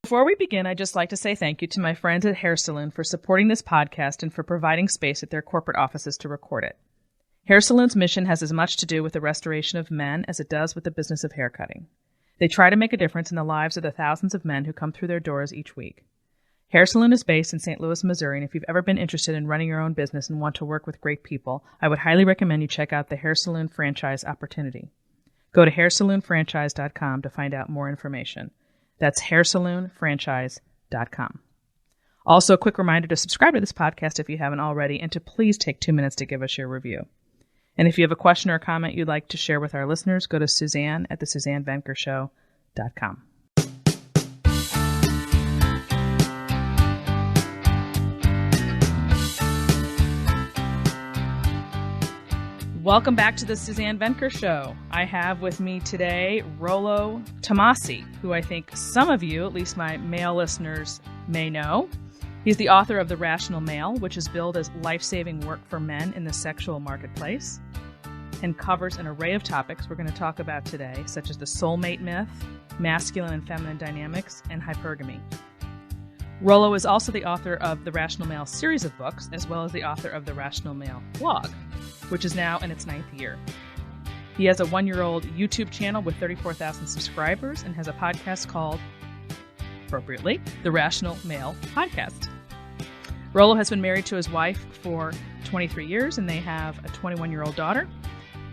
Before we begin, I'd just like to say thank you to my friends at Hair Saloon for supporting this podcast and for providing space at their corporate offices to record it. Hair Saloon's mission has as much to do with the restoration of men as it does with the business of haircutting. They try to make a difference in the lives of the thousands of men who come through their doors each week. Hair Saloon is based in St. Louis, Missouri, and if you've ever been interested in running your own business and want to work with great people, I would highly recommend you check out the Hair Saloon franchise opportunity. Go to hairsaloonfranchise.com to find out more information. That's hairsaloonfranchise.com. Also, a quick reminder to subscribe to this podcast if you haven't already, and to please take 2 minutes to give us your review. And if you have a question or a comment you'd like to share with our listeners, go to Suzanne at thesuzannevenkershow.com. Welcome back to the Suzanne Venker Show. I have with me today Rollo Tomassi, who I think some of you, at least my male listeners, may know. He's the author of The Rational Male, which is billed as life-saving work for men in the sexual marketplace, and covers an array of topics we're going to talk about today, such as the Soulmate Myth, masculine and feminine dynamics, and hypergamy. Rollo is also the author of the Rational Male series of books, as well as the author of the Rational Male blog, which is now in its 9th year. He has a 1-year-old YouTube channel with 34,000 subscribers and has a podcast called, appropriately, The Rational Male Podcast. Rollo has been married to his wife for 23 years, and they have a 21-year-old daughter.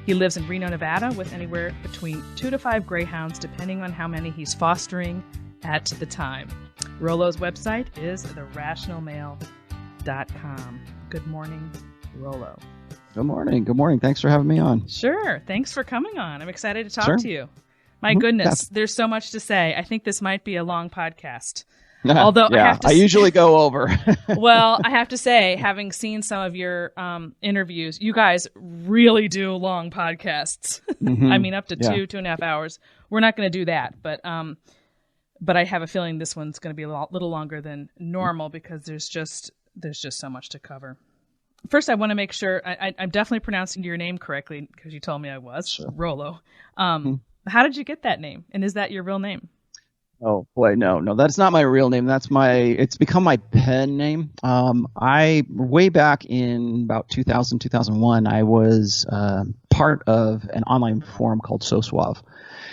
He lives in Reno, Nevada, with anywhere between 2 to 5 greyhounds, depending on how many he's fostering at the time. Rollo's website is therationalmale.com. Good morning, Rollo. Good morning. Good morning. Thanks for having me on. Sure. Thanks for coming on. I'm excited to talk to you. My goodness, there's so much to say. I think this might be a long podcast. Although I usually go over. Well, I have to say, having seen some of your interviews, you guys really do long podcasts. Mm-hmm. I mean, up to 2.5 hours. We're not going to do that, but I have a feeling this one's going to be a little longer than normal because there's just so much to cover. First, I want to make sure I'm definitely pronouncing your name correctly because you told me I was. Sure. Rollo. How did you get that name? And is that your real name? Oh boy, no, that's not my real name. It's become my pen name. I way back in about 2000, 2001, I was part of an online forum called SoSuave.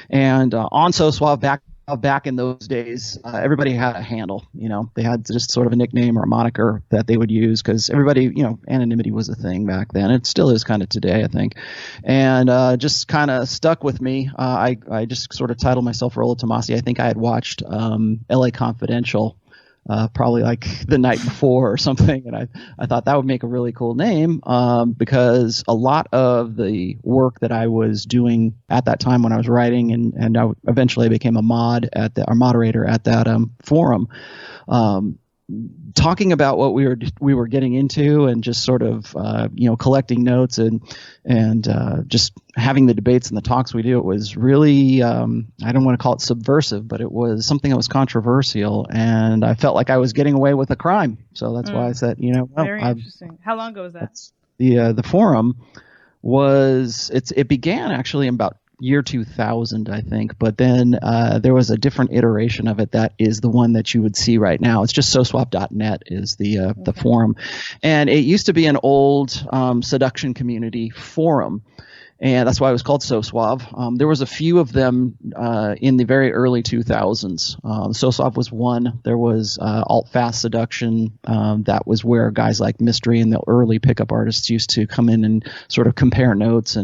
And on SoSuave back in those days, everybody had a handle. They had just sort of a nickname or a moniker that they would use because everybody, anonymity was a thing back then. It still is kind of today, I think. And just kind of stuck with me. I just sort of titled myself Rollo Tomassi. I think I had watched LA Confidential probably like the night before or something. And I thought that would make a really cool name because a lot of the work that I was doing at that time when I was writing and I eventually became a moderator at that forum, talking about what we were getting into and just sort of collecting notes and just having the debates and the talks we do. It was really I don't want to call it subversive, but it was something that was controversial, and I felt like I was getting away with a crime. So that's why I said, very interesting. How long ago was that? The forum it began actually in about year 2000, I think, but then there was a different iteration of it that is the one that you would see right now. It's just soswap.net is the forum, and it used to be an old seduction community forum, and that's why it was called SoSuave. There was a few of them in the very early 2000s. SoSuave was one. There was alt-fast seduction. That was where guys like Mystery and the early pickup artists used to come in and sort of compare notes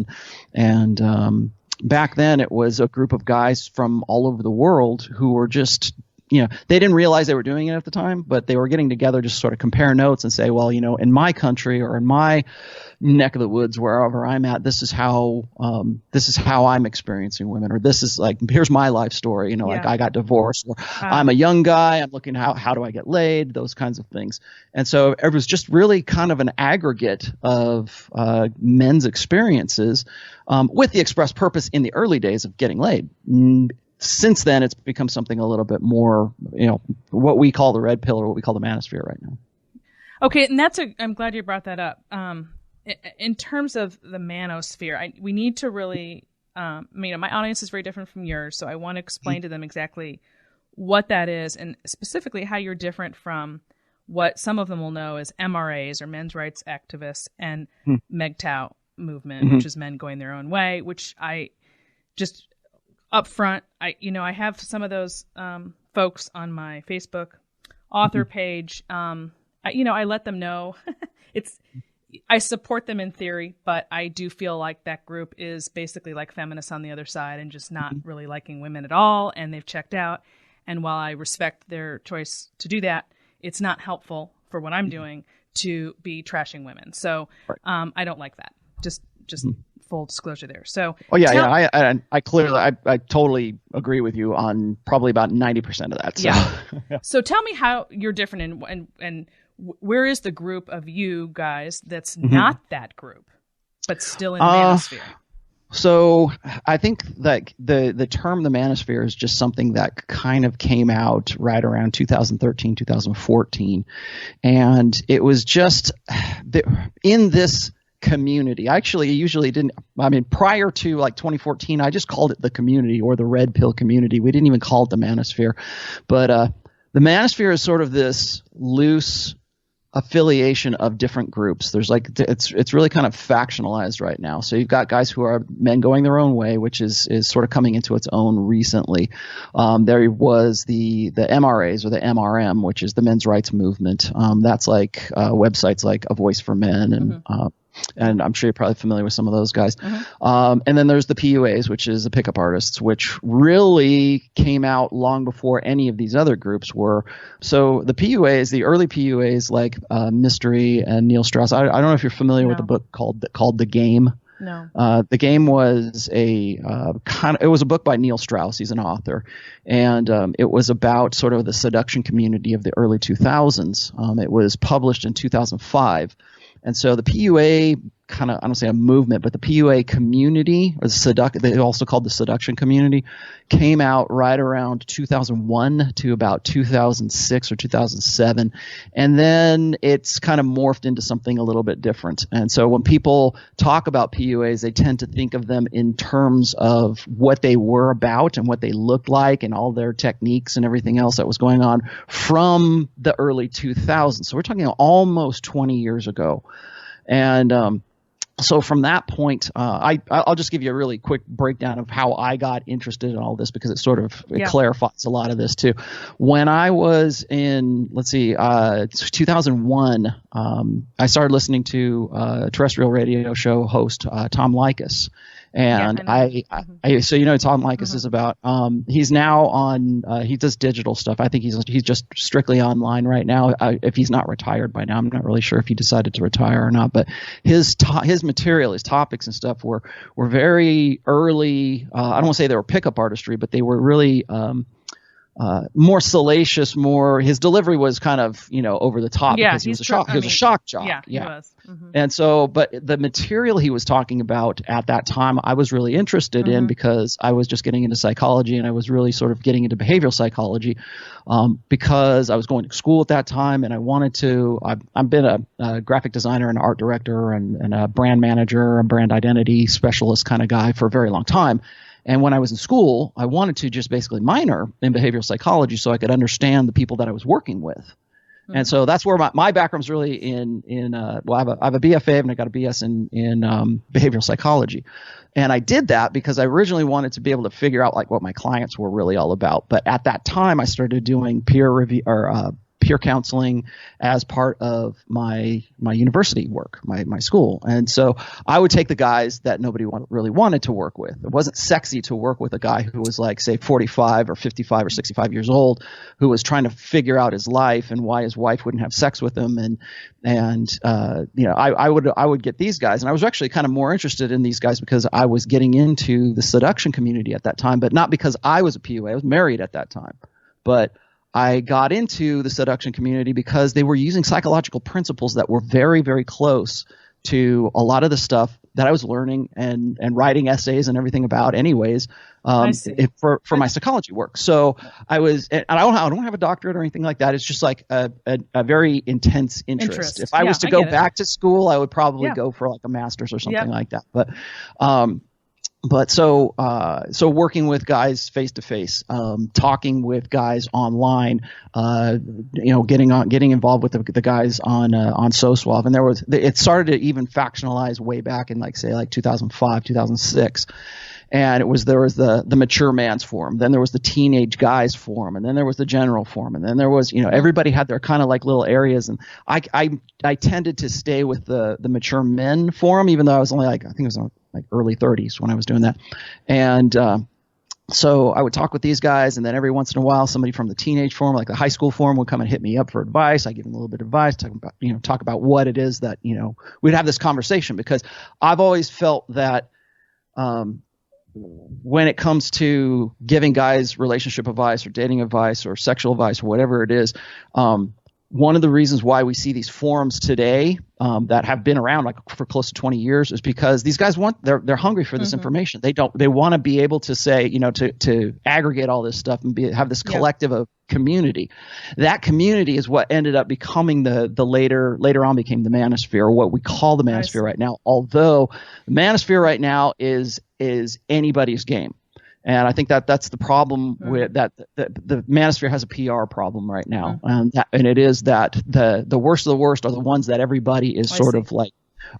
and back then, it was a group of guys from all over the world who were just, they didn't realize they were doing it at the time, but they were getting together just sort of compare notes and say, well, in my country or in my neck of the woods, wherever I'm at, this is how I'm experiencing women, or this is like, here's my life story, like I got divorced, or I'm a young guy, I'm looking how do I get laid, those kinds of things. And so it was just really kind of an aggregate of men's experiences with the express purpose in the early days of getting laid. Since then, it's become something a little bit more, what we call the red pill or what we call the manosphere right now. Okay, and I'm glad you brought that up. In terms of the manosphere, we need to really, my audience is very different from yours, so I want to explain to them exactly what that is and specifically how you're different from what some of them will know as MRAs or men's rights activists and MGTOW movement, which is men going their own way, which I just up front, I have some of those folks on my Facebook author page. I let them know I support them in theory, but I do feel like that group is basically like feminists on the other side and just not really liking women at all. And they've checked out. And while I respect their choice to do that, it's not helpful for what I'm doing to be trashing women. So I don't like that. Just full disclosure there. So I clearly I totally agree with you on probably about 90% of that. So. Yeah. So tell me how you're different and where is the group of you guys that's not that group, but still in the manosphere? So I think that the term the manosphere is just something that kind of came out right around 2013, 2014. And it was just in this community. I actually usually didn't, prior to like 2014, I just called it the community or the red pill community. We didn't even call it the manosphere. But the manosphere is sort of this loose affiliation of different groups. There's it's really kind of factionalized right now. So you've got guys who are men going their own way, which is sort of coming into its own recently. There was the MRAs or the MRM, which is the men's rights movement. That's like websites like A Voice for Men and I'm sure you're probably familiar with some of those guys. And then there's the PUAs, which is the pickup artists, which really came out long before any of these other groups were. So the PUAs, the early PUAs like Mystery and Neil Strauss. I don't know if you're familiar with the book called The Game. No. The Game was it was a book by Neil Strauss. He's an author. And it was about sort of the seduction community of the early 2000s. It was published in 2005. And so the PUA kind of, I don't say a movement, but the PUA community, or they also called the seduction community, came out right around 2001 to about 2006 or 2007. And then it's kind of morphed into something a little bit different. And so when people talk about PUAs, they tend to think of them in terms of what they were about and what they looked like and all their techniques and everything else that was going on from the early 2000s. So we're talking almost 20 years ago. And so from that point, I'll just give you a really quick breakdown of how I got interested in all this because it clarifies a lot of this too. When I was in, 2001, I started listening to a terrestrial radio show host, Tom Likas. And so Tom Likas is about. He's now on. He does digital stuff. I think he's just strictly online right now. If he's not retired by now, I'm not really sure if he decided to retire or not. But his material, his topics and stuff were very early. I don't want to say they were pickup artistry, but they were really more salacious. His delivery was kind of over the top because he was a shock jock. Yeah, he was. And so, but the material he was talking about at that time, I was really interested in because I was just getting into psychology and I was really sort of getting into behavioral psychology because I was going to school at that time and I wanted to. I've been a graphic designer and art director and a brand manager, a brand identity specialist kind of guy for a very long time. And when I was in school, I wanted to just basically minor in behavioral psychology so I could understand the people that I was working with. And so that's where my background's really in I have a BFA and I got a BS in behavioral psychology. And I did that because I originally wanted to be able to figure out like what my clients were really all about. But at that time, I started doing peer review or peer counseling as part of my university work, my school. And so I would take the guys that nobody really wanted to work with. It wasn't sexy to work with a guy who was like, say, 45 or 55 or 65 years old, who was trying to figure out his life and why his wife wouldn't have sex with him. I would get these guys. And I was actually kind of more interested in these guys because I was getting into the seduction community at that time, but not because I was a PUA. I was married at that time. But I got into the seduction community because they were using psychological principles that were very, very close to a lot of the stuff that I was learning and writing essays and everything about anyways for my psychology work. So I don't have a doctorate or anything like that. It's just like a very intense interest. If I was to go back to school, I would probably go for like a master's or something like that. But so working with guys face to face, talking with guys online, getting involved with the guys on SoSwap, and it started to even factionalize way back in like 2005, 2006. And there was the mature man's forum, then there was the teenage guys forum, and then there was the general forum, and then there was, everybody had their kind of like little areas. And I tended to stay with the mature men forum, even though I was only I think it was like early 30s when I was doing that. And so I would talk with these guys, and then every once in a while, somebody from the teenage forum, like the high school forum, would come and hit me up for advice. I give them a little bit of advice, talk about what it is that, we'd have this conversation, because I've always felt that when it comes to giving guys relationship advice or dating advice or sexual advice or whatever it is, one of the reasons why we see these forums today that have been around like for close to 20 years is because these guys they're hungry for this information. They want to be able to say, to aggregate all this stuff and have this collective of community. That community is what ended up becoming the later on became the manosphere, or what we call the manosphere right now. Although the manosphere right now is anybody's game. And I think that's the problem with that. The manosphere has a PR problem right now, and it is that the worst of the worst are the ones that everybody is sort of like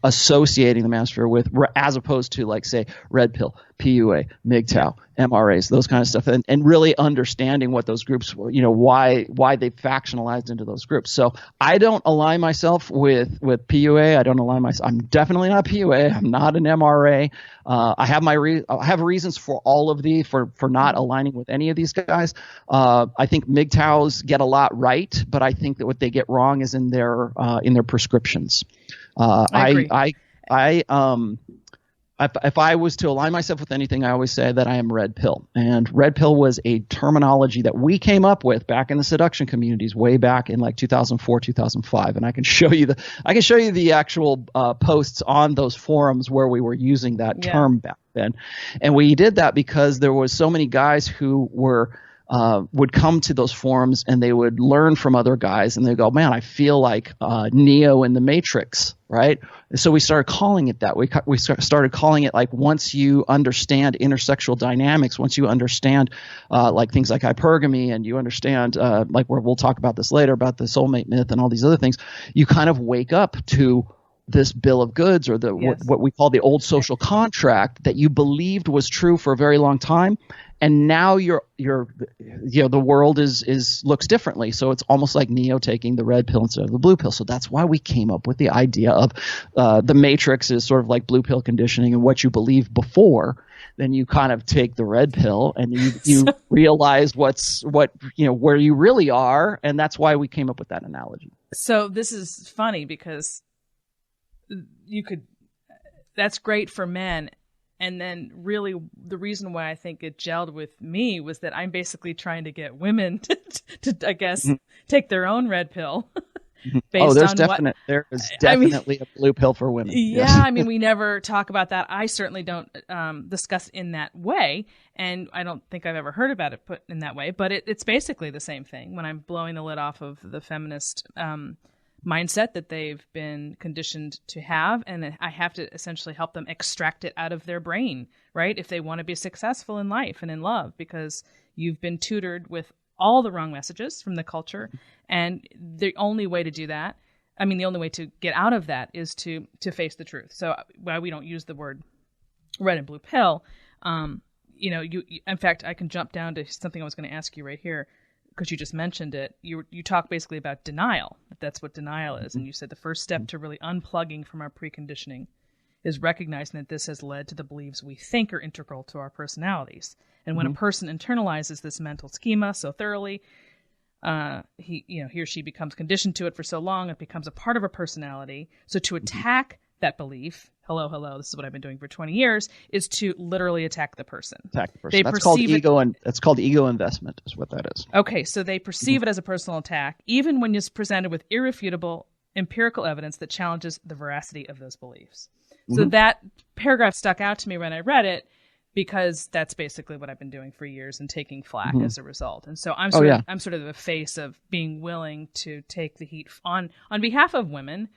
associating the manosphere with, as opposed to like say red pill, PUA, MGTOW, MRAs, those kind of stuff, and really understanding what those groups, why they factionalized into those groups. So I don't align myself with PUA. I don't align myself. I'm definitely not PUA. I'm not an MRA. I have reasons for all of for not aligning with any of these guys. I think MGTOWs get a lot right, but I think that what they get wrong is in their prescriptions. I agree. If I was to align myself with anything, I always say that I am red pill. And red pill was a terminology that we came up with back in the seduction communities way back in like 2004, 2005. And I can show you the actual posts on those forums where we were using that term back then. And we did that because there was so many guys who would come to those forums and they would learn from other guys, and they go, man, I feel like Neo in the Matrix, right? And so we started calling it that. We started calling it like, once you understand intersexual dynamics, once you understand like things like hypergamy, and you understand like we'll talk about this later about the soulmate myth and all these other things, you kind of wake up to this bill of goods, or what we call the old social contract that you believed was true for a very long time. And now the world looks differently. So it's almost like Neo taking the red pill instead of the blue pill. So that's why we came up with the idea of the Matrix is sort of like blue pill conditioning, and what you believe before, then you kind of take the red pill and you realize where you really are. And that's why we came up with that analogy. So this is funny because that's great for men. And then really the reason why I think it gelled with me was that I'm basically trying to get women to I guess, take their own red pill. There is definitely a blue pill for women. Yeah, yes. I mean, we never talk about that. I certainly don't discuss in that way. And I don't think I've ever heard about it put in that way. But it's basically the same thing when I'm blowing the lid off of the feminist mindset that they've been conditioned to have, and I have to essentially help them extract it out of their brain, right? If they want to be successful in life and in love, because you've been tutored with all the wrong messages from the culture, and the only way to do that, the only way to get out of that is to face the truth. So while we don't use the word red and blue pill, in fact, I can jump down to something I was going to ask you right here, because you just mentioned it. You talk basically about denial. That's what denial is. And you said the first step to really unplugging from our preconditioning is recognizing that this has led to the beliefs we think are integral to our personalities. And when a person internalizes this mental schema so thoroughly, he or she becomes conditioned to it for so long, it becomes a part of a personality. So to attack that belief, hello, this is what I've been doing for 20 years, is to literally attack the person. That's called ego, and that's called ego investment is what that is. Okay, so they perceive it as a personal attack, even when it's presented with irrefutable empirical evidence that challenges the veracity of those beliefs. So that paragraph stuck out to me when I read it, because that's basically what I've been doing for years and taking flack as a result. And so I'm sort of the face of being willing to take the heat on behalf of women,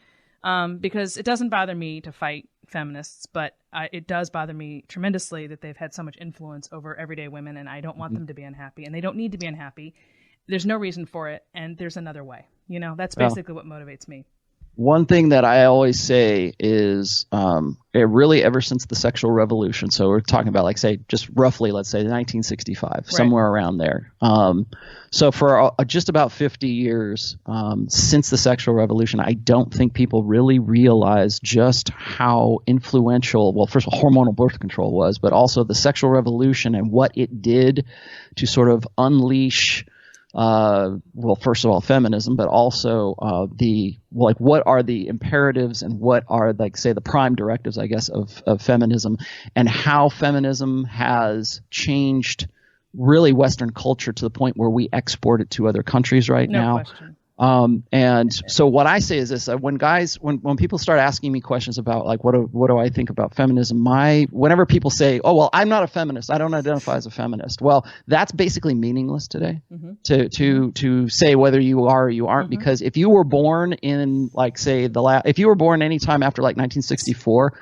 because it doesn't bother me to fight feminists, but it does bother me tremendously that they've had so much influence over everyday women, and I don't want them to be unhappy, and they don't need to be unhappy. There's no reason for it, and there's another way. You know, that's basically what motivates me. One thing that I always say is really ever since the sexual revolution, so we're talking about like, say, just roughly, let's say 1965, right, somewhere around there. So for just about 50 years since the sexual revolution, I don't think people really realize just how influential, well, first of all, hormonal birth control was, but also the sexual revolution and what it did to sort of unleash well, first of all, feminism, but also what are the imperatives and what are, like, say, the prime directives, I guess, of feminism, and how feminism has changed really Western culture to the point where we export it to other countries right now. No question. And so what I say is this: when people start asking me questions about like what do I think about feminism, whenever people say, "Oh, well, I'm not a feminist. I don't identify as a feminist," well, that's basically meaningless today. Mm-hmm. To say whether you are or you aren't, mm-hmm, because if you were born in, like, say, if you were born any time after like 1964.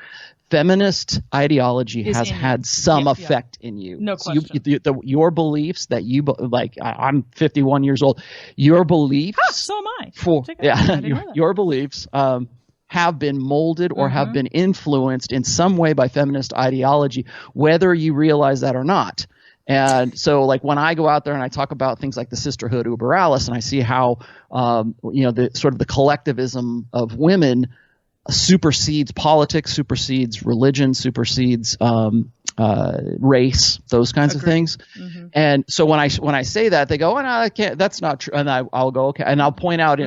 Feminist ideology has had some effect in you. No question. So your beliefs that you like. I'm 51 years old. Your beliefs. So am I. Your beliefs have been molded or have been influenced in some way by feminist ideology, whether you realize that or not. And so, like, when I go out there and I talk about things like the sisterhood uber alles, and I see how the sort of the collectivism of women supersedes politics, supersedes religion, supersedes race, those kinds of things. Mm-hmm. And so when I say that, they go, "Oh, no, I can't. That's not true." And I'll go, "Okay," and I'll point out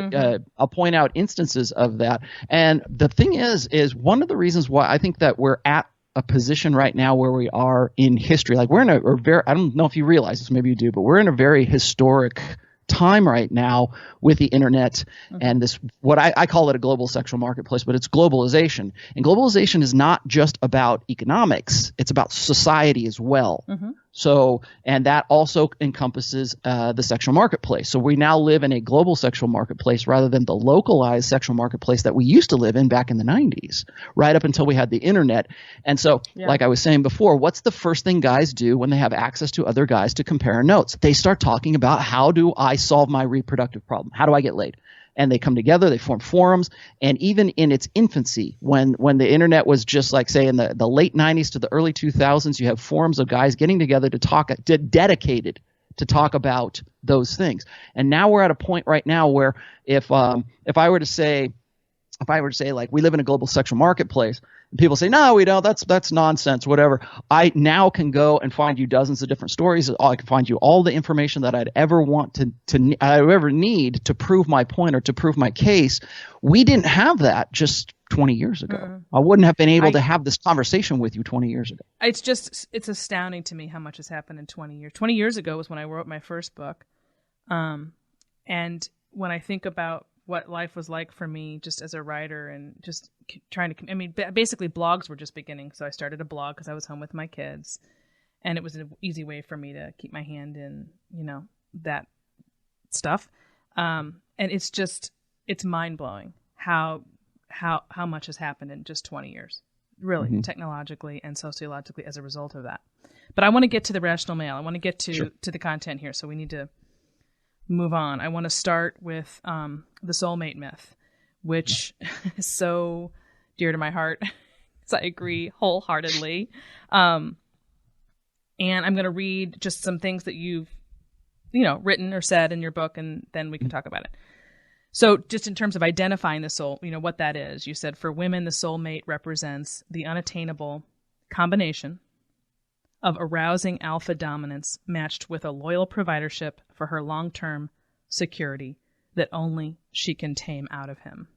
instances of that. And the thing is one of the reasons why I think that we're at a position right now where we are in history, like we're in a very, I don't know if you realize this, maybe you do, but we're in a very historic time right now with the internet and this, what I call it a global sexual marketplace, but it's globalization. And globalization is not just about economics, it's about society as well. Mm-hmm. So, and that also encompasses the sexual marketplace. So we now live in a global sexual marketplace rather than the localized sexual marketplace that we used to live in back in the 90s, right up until we had the internet. And so, like I was saying before, what's the first thing guys do when they have access to other guys to compare notes? They start talking about, how do I solve my reproductive problem? How do I get laid? And they come together, they form forums. And even in its infancy, when the internet was just like, say, in the late 90s to the early 2000s, you have forums of guys getting together dedicated to talk about those things. And now we're at a point right now where if I were to say, like, we live in a global sexual marketplace, and people say, "No, we don't. That's nonsense," whatever. I now can go and find you dozens of different stories. I can find you all the information that I'd ever want ever need to prove my point or to prove my case. We didn't have that just 20 years ago. Mm-hmm. I wouldn't have been able to have this conversation with you 20 years ago. It's astounding to me how much has happened in 20 years. 20 years ago was when I wrote my first book. And when I think about what life was like for me just as a writer and just trying to, basically blogs were just beginning. So I started a blog because I was home with my kids, and it was an easy way for me to keep my hand in, that stuff. And it's mind blowing how much has happened in just 20 years, really, technologically and sociologically as a result of that. But I want to get to the rational male. I want to get to the content here. So we need to move on. I want to start with the Soulmate Myth, which is so dear to my heart. So I agree wholeheartedly. And I'm going to read just some things that you've, written or said in your book, and then we can talk about it. So just in terms of identifying the soul, what that is, you said for women, the soulmate represents the unattainable combination of arousing alpha dominance matched with a loyal providership for her long-term security that only she can tame out of him.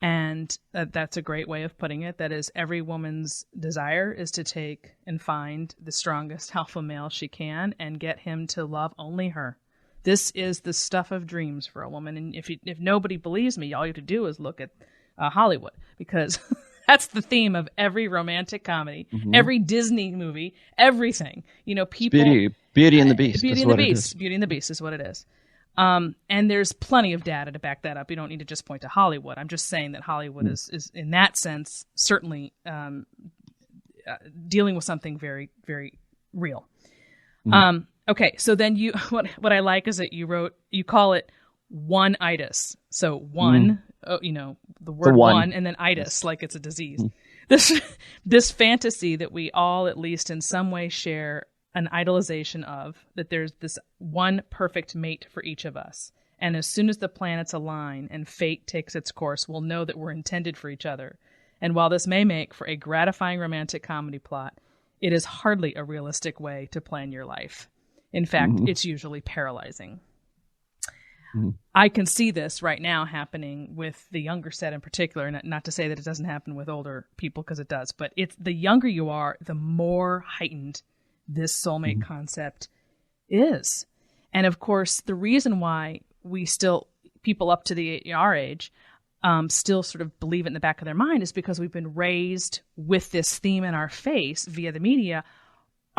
And that's a great way of putting it. That is, every woman's desire is to take and find the strongest alpha male she can and get him to love only her. This is the stuff of dreams for a woman. And if nobody believes me, all you have to do is look at Hollywood, because that's the theme of every romantic comedy, every Disney movie, everything. People. Beauty and the Beast. Beauty and the Beast. Beauty and the Beast is what it is. And there's plenty of data to back that up. You don't need to just point to Hollywood. I'm just saying that Hollywood is in that sense, certainly dealing with something very, very real. Okay, so then what I like is that you call it one-itis. So one, the word one, and then itis, like it's a disease. This fantasy that we all, at least in some way, share an idolization of, that there's this one perfect mate for each of us. And as soon as the planets align and fate takes its course, we'll know that we're intended for each other. And while this may make for a gratifying romantic comedy plot, it is hardly a realistic way to plan your life. In fact, it's usually paralyzing. I can see this right now happening with the younger set in particular, not to say that it doesn't happen with older people, because it does, but it's the younger you are, the more heightened this soulmate concept is. And of course, the reason why people up to our age still sort of believe it in the back of their mind is because we've been raised with this theme in our face via the media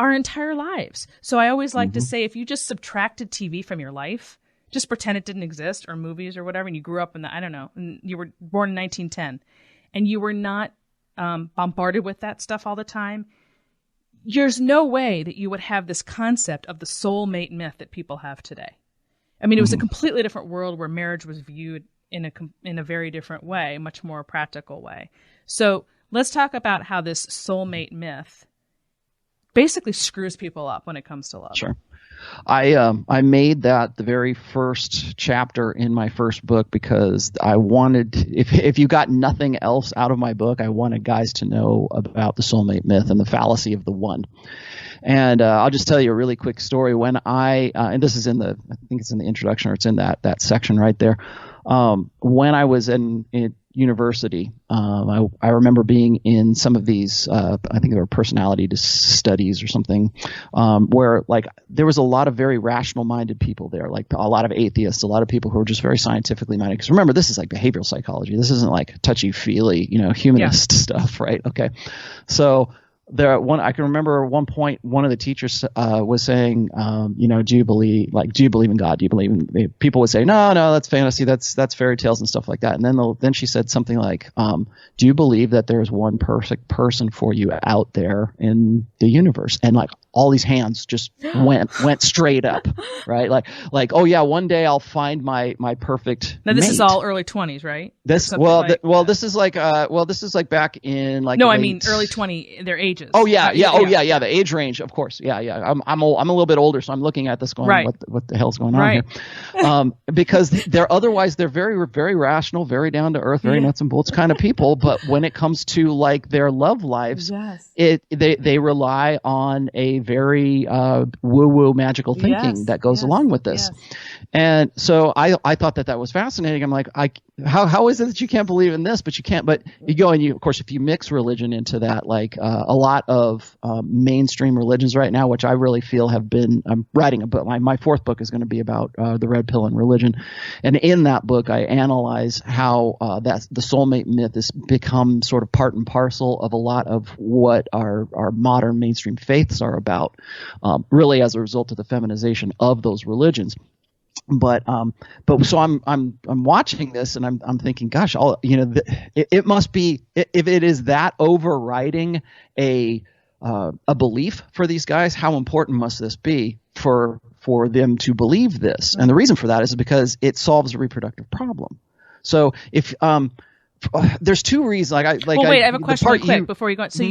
our entire lives. So I always like to say, if you just subtracted TV from your life, just pretend it didn't exist, or movies or whatever, and you grew up in and you were born in 1910, and you were not bombarded with that stuff all the time, there's no way that you would have this concept of the soulmate myth that people have today. I mean, it was a completely different world where marriage was viewed in a very different way, much more practical way. So let's talk about how this soulmate myth basically screws people up when it comes to love. Sure. I made that the very first chapter in my first book because I wanted, if you got nothing else out of my book, I wanted guys to know about the soulmate myth and the fallacy of the one. And I'll just tell you a really quick story. When and this is I think it's in the introduction, or it's in that section right there. When I was in university, I remember being in some of these, I think they were personality studies or something, where like there was a lot of very rational minded people there, like a lot of atheists, a lot of people who were just very scientifically minded. Because remember, this is like behavioral psychology. This isn't like touchy feely, humanist stuff, right? Okay. So I can remember at one point, one of the teachers was saying, do you believe in God? Do you believe in? People would say, no, that's fantasy. That's fairy tales and stuff like that. And then she said something like, do you believe that there's one perfect person for you out there in the universe? And like all these hands just went straight up, right? Like, oh yeah, one day I'll find my perfect. Now this mate. is all early 20s, right? This is like back in like. No, I mean early 20. Their ages. Oh yeah. The age range, of course. Yeah. I'm a little bit older, so I'm looking at this going, right. What the hell's going on here? Because they're very, very rational, very down to earth, very nuts and bolts kind of people. But when it comes to like their love lives, they rely on a very woo-woo magical thinking that goes along with this. Yes. And so I thought that was fascinating. I'm like, how is it that you can't believe in this, but you can't? But you go and of course, if you mix religion into that, like a lot of mainstream religions right now, which I really feel have been, I'm writing a book. My fourth book is going to be about the red pill and religion. And in that book, I analyze how the soulmate myth has become sort of part and parcel of a lot of what our modern mainstream faiths are about, really as a result of the feminization of those religions. But so I'm watching this and I'm thinking, gosh, it must be, if it is that overriding a belief for these guys, how important must this be for them to believe this? And the reason for that is because it solves a reproductive problem. So if there's two reasons. I have a question real quick before you go on. So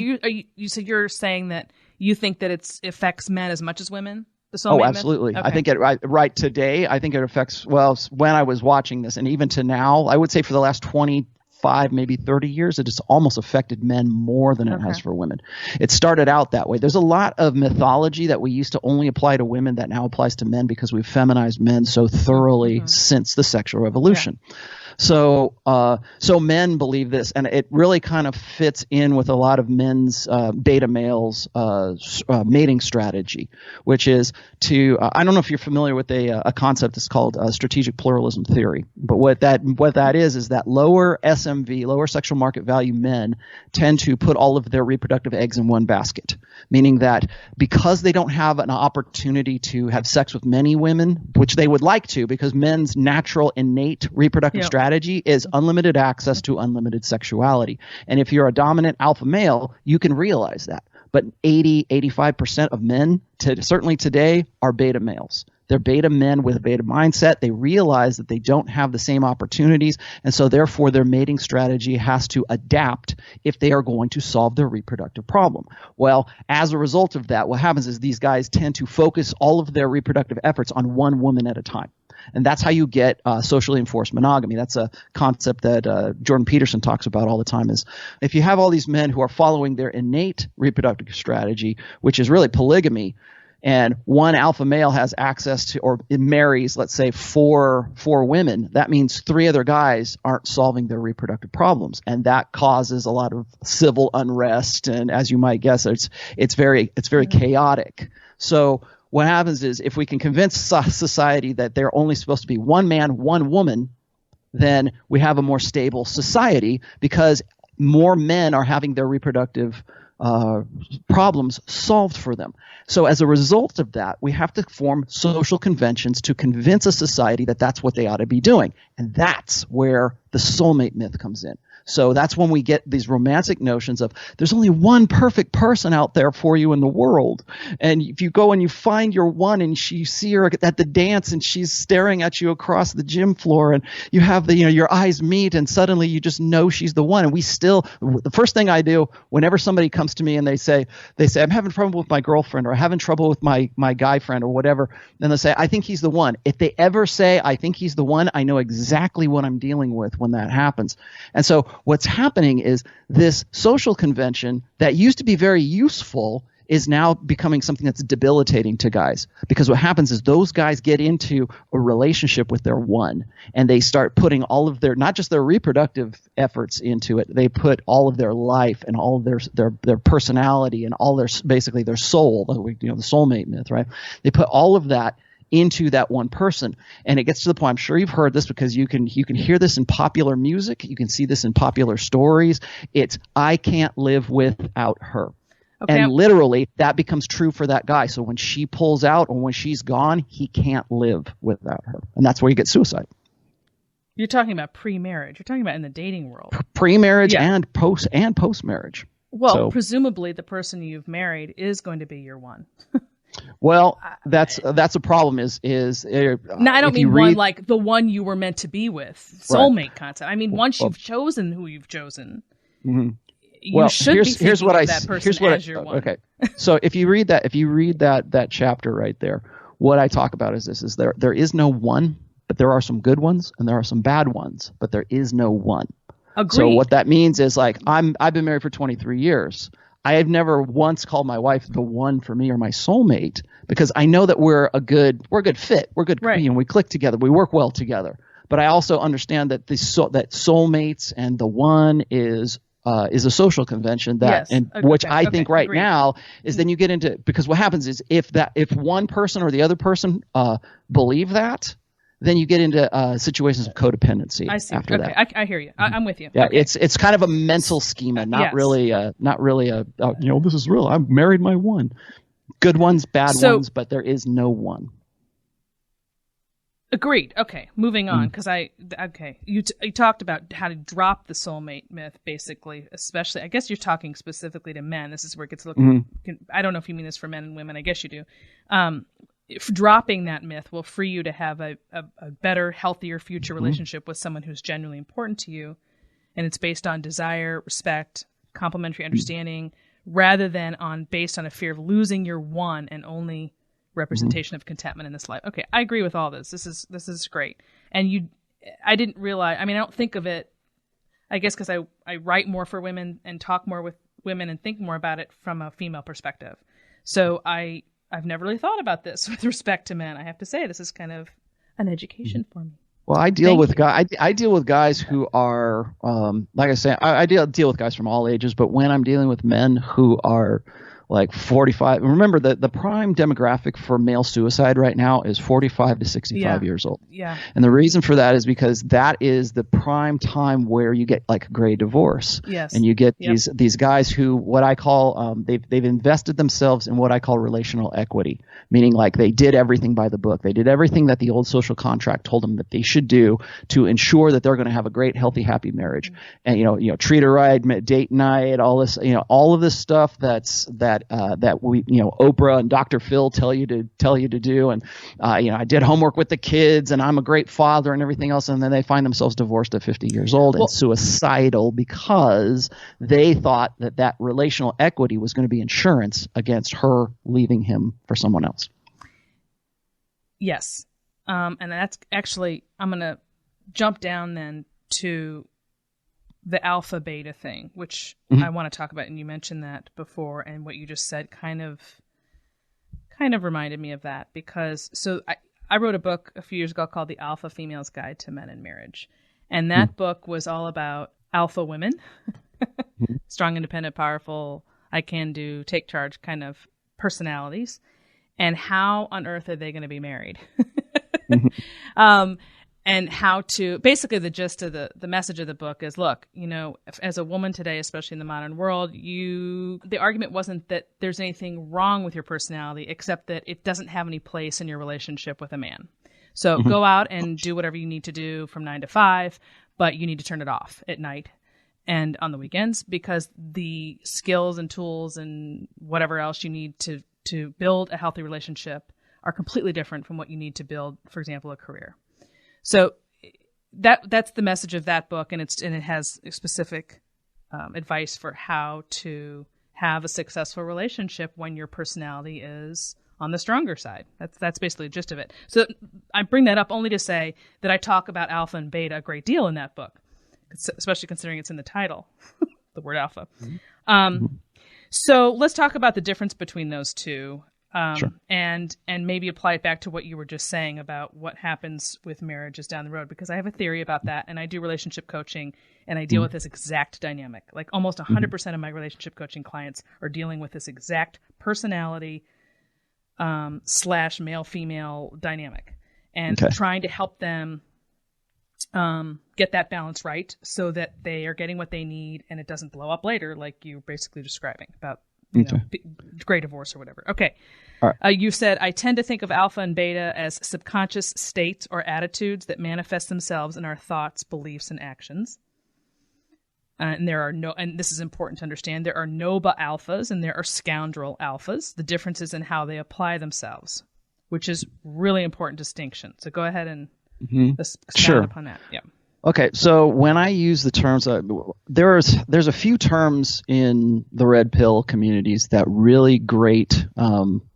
so you're saying that you think that it affects men as much as women? Oh, absolutely. Okay. I think right today, I think it affects, when I was watching this and even to now, I would say for the last 25, maybe 30 years, it has almost affected men more than it has for women. It started out that way. There's a lot of mythology that we used to only apply to women that now applies to men because we've feminized men so thoroughly since the sexual revolution. Yeah. So men believe this, and it really kind of fits in with a lot of men's beta males mating strategy, which is to I don't know if you're familiar with a concept that's called strategic pluralism theory, but what that is that lower SMV, lower sexual market value men tend to put all of their reproductive eggs in one basket, meaning that because they don't have an opportunity to have sex with many women, which they would like to, because men's natural innate reproductive strategy is unlimited access to unlimited sexuality. And if you're a dominant alpha male, you can realize that. But 85% of men, certainly today, are beta males. They're beta men with a beta mindset. They realize that they don't have the same opportunities, and so therefore their mating strategy has to adapt if they are going to solve their reproductive problem. Well, as a result of that, what happens is these guys tend to focus all of their reproductive efforts on one woman at a time. And that's how you get socially enforced monogamy. That's a concept that Jordan Peterson talks about all the time, is if you have all these men who are following their innate reproductive strategy, which is really polygamy, and one alpha male has access to or marries, let's say, four women, that means three other guys aren't solving their reproductive problems. And that causes a lot of civil unrest. And as you might guess, it's very chaotic. So what happens is if we can convince society that they're only supposed to be one man, one woman, then we have a more stable society because more men are having their reproductive problems solved for them. So as a result of that, we have to form social conventions to convince a society that that's what they ought to be doing. And that's where the soulmate myth comes in. So that's when we get these romantic notions of there's only one perfect person out there for you in the world. And if you go and you find your one and you see her at the dance and she's staring at you across the gym floor and you have your eyes meet and suddenly you just know she's the one. And the first thing I do whenever somebody comes to me and they say, I'm having trouble with my girlfriend or I'm having trouble with my guy friend or whatever, then they say, I think he's the one. If they ever say, I think he's the one, I know exactly what I'm dealing with when that happens. And so what's happening is this social convention that used to be very useful is now becoming something that's debilitating to guys, because what happens is those guys get into a relationship with their one and they start putting all of their, not just their reproductive efforts into it, they put all of their life and all of their personality and all basically their soul, the soulmate myth, right? They put all of that into that one person. And it gets to the point, I'm sure you've heard this because you can hear this in popular music, you can see this in popular stories. It's I can't live without her. Okay. And literally that becomes true for that guy. So when she pulls out or when she's gone, he can't live without her. And that's where you get suicide. You're talking about pre-marriage. You're talking about in the dating world. Pre-marriage and post-marriage. Well, presumably the person you've married is going to be your one. Well, that's a problem. Is now I don't mean one like the one you were meant to be with, soulmate concept. I mean once you've chosen who you've chosen, you should be thinking of that person as your one. Okay, so if you read that chapter right there, what I talk about is this: is there is no one, but there are some good ones and there are some bad ones, but there is no one. Agreed. So what that means is I've been married for 23 years. I have never once called my wife the one for me or my soulmate because I know that we're a good fit. We're good. Right. We click together. We work well together. But I also understand that that soulmates and the one is a social convention that, which I think right now is then you get into, because what happens is if one person or the other person believe that, then you get into situations of codependency. I see. After that. I hear you. I'm with you. Yeah, okay. It's kind of a mental schema, not really a this is real. I married my one. Good ones, bad ones, but there is no one. Agreed. Okay, moving on, because you talked about how to drop the soulmate myth, basically, especially, I guess you're talking specifically to men. This is where it gets a little, I don't know if you mean this for men and women, I guess you do. If dropping that myth will free you to have a better, healthier future relationship with someone who's genuinely important to you, and it's based on desire, respect, complementary understanding, rather than based on a fear of losing your one and only representation of contentment in this life. Okay, I agree with all this. This is great. And I didn't realize, I don't think of it, I guess because I write more for women and talk more with women and think more about it from a female perspective. So I've never really thought about this with respect to men. I have to say, this is kind of an education for me. Well, I deal with guys who are, like I say, I deal with guys from all ages. But when I'm dealing with men who are like 45, remember the prime demographic for male suicide right now is 45 to 65 years old. Yeah. And the reason for that is because that is the prime time where you get like a gray divorce. Yes. And you get these guys who, what I call, they've invested themselves in what I call relational equity, meaning like they did everything by the book. They did everything that the old social contract told them that they should do to ensure that they're going to have a great, healthy, happy marriage. And, treat her right, date night, all this, all of this stuff that we, Oprah and Dr. Phil tell you to do. And, I did homework with the kids and I'm a great father and everything else. And then they find themselves divorced at 50 years old and suicidal because they thought that relational equity was going to be insurance against her leaving him for someone else. Yes. And that's actually, I'm going to jump down then to the alpha beta thing, which I want to talk about. And you mentioned that before, and what you just said kind of reminded me of that, because I wrote a book a few years ago called The Alpha Female's Guide to Men in Marriage. And that book was all about alpha women, strong, independent, powerful, I can do, take charge kind of personalities, and how on earth are they going to be married? And how to, basically the gist of the message of the book is, look, as a woman today, especially in the modern world, the argument wasn't that there's anything wrong with your personality, except that it doesn't have any place in your relationship with a man. So go out and do whatever you need to do from 9 to 5, but you need to turn it off at night and on the weekends, because the skills and tools and whatever else you need to build a healthy relationship are completely different from what you need to build, for example, a career. So that's the message of that book, and it has specific advice for how to have a successful relationship when your personality is on the stronger side. That's basically the gist of it. So I bring that up only to say that I talk about alpha and beta a great deal in that book, especially considering it's in the title, the word alpha. So let's talk about the difference between those two. Sure. And maybe apply it back to what you were just saying about what happens with marriages down the road, because I have a theory about that, and I do relationship coaching, and I deal with this exact dynamic. Like almost 100% of my relationship coaching clients are dealing with this exact personality / male-female dynamic, and trying to help them get that balance right so that they are getting what they need and it doesn't blow up later, like you were basically describing about great divorce or whatever. Okay. All right. You said, I tend to think of alpha and beta as subconscious states or attitudes that manifest themselves in our thoughts, beliefs, and actions. And this is important to understand, there are noble alphas and there are scoundrel alphas. The difference is in how they apply themselves, which is really important distinction. So go ahead and expound upon that. Yeah. Okay, so when I use the terms, there's a few terms in the red pill communities that really grate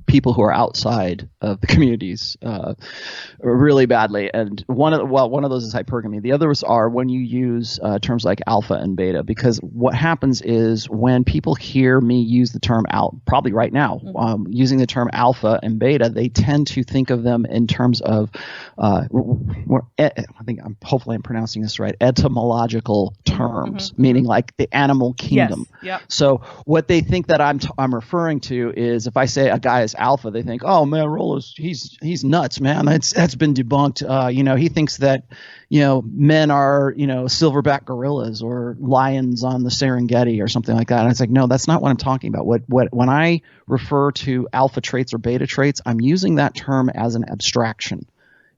people who are outside of the communities really badly, and one of those is hypergamy. The others are when you use terms like alpha and beta, because what happens is when people hear me use the term probably right now using the term alpha and beta, they tend to think of them in terms of hopefully I'm pronouncing this right, etymological terms, meaning like the animal kingdom. Yes. Yep. So what they think that I'm referring to is, if I say a guy is alpha, they think, oh man, Rollo's he's nuts, man. That's been debunked. He thinks that men are silverback gorillas or lions on the Serengeti or something like that. And it's like, no, that's not what I'm talking about. When I refer to alpha traits or beta traits, I'm using that term as an abstraction.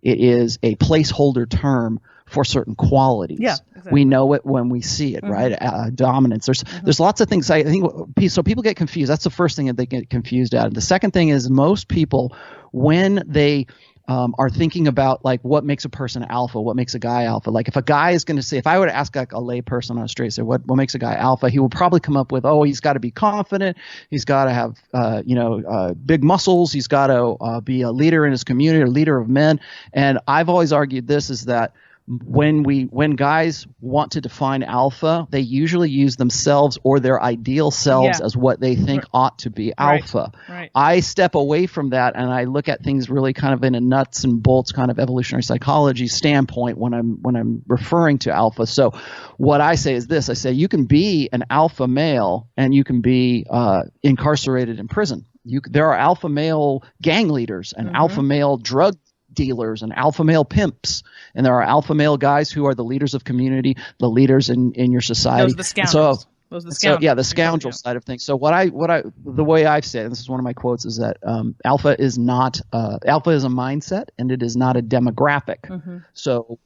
It is a placeholder term for certain qualities. Yeah, exactly. We know it when we see it, right? Dominance. There's lots of things. I think so. People get confused. That's the first thing that they get confused at. The second thing is, most people, when they are thinking about like what makes a person alpha, what makes a guy alpha. Like if a guy is going to say, if I were to ask like a lay person on the street, say what makes a guy alpha, he will probably come up with, he's got to be confident, he's got to have big muscles, he's got to be a leader in his community, a leader of men. And I've always argued this is that when guys want to define alpha, they usually use themselves or their ideal selves as what they think ought to be alpha. Right. I step away from that and I look at things really kind of in a nuts and bolts kind of evolutionary psychology standpoint when I'm referring to alpha. So what I say is this: I say you can be an alpha male and you can be incarcerated in prison. There are alpha male gang leaders and alpha male drug dealers and alpha male pimps, and there are alpha male guys who are the leaders of community, the leaders in your society. Those are the scoundrels. Those are the scoundrels. The scoundrel side of things. So the way I've said, and this is one of my quotes, is that alpha is a mindset and it is not a demographic. So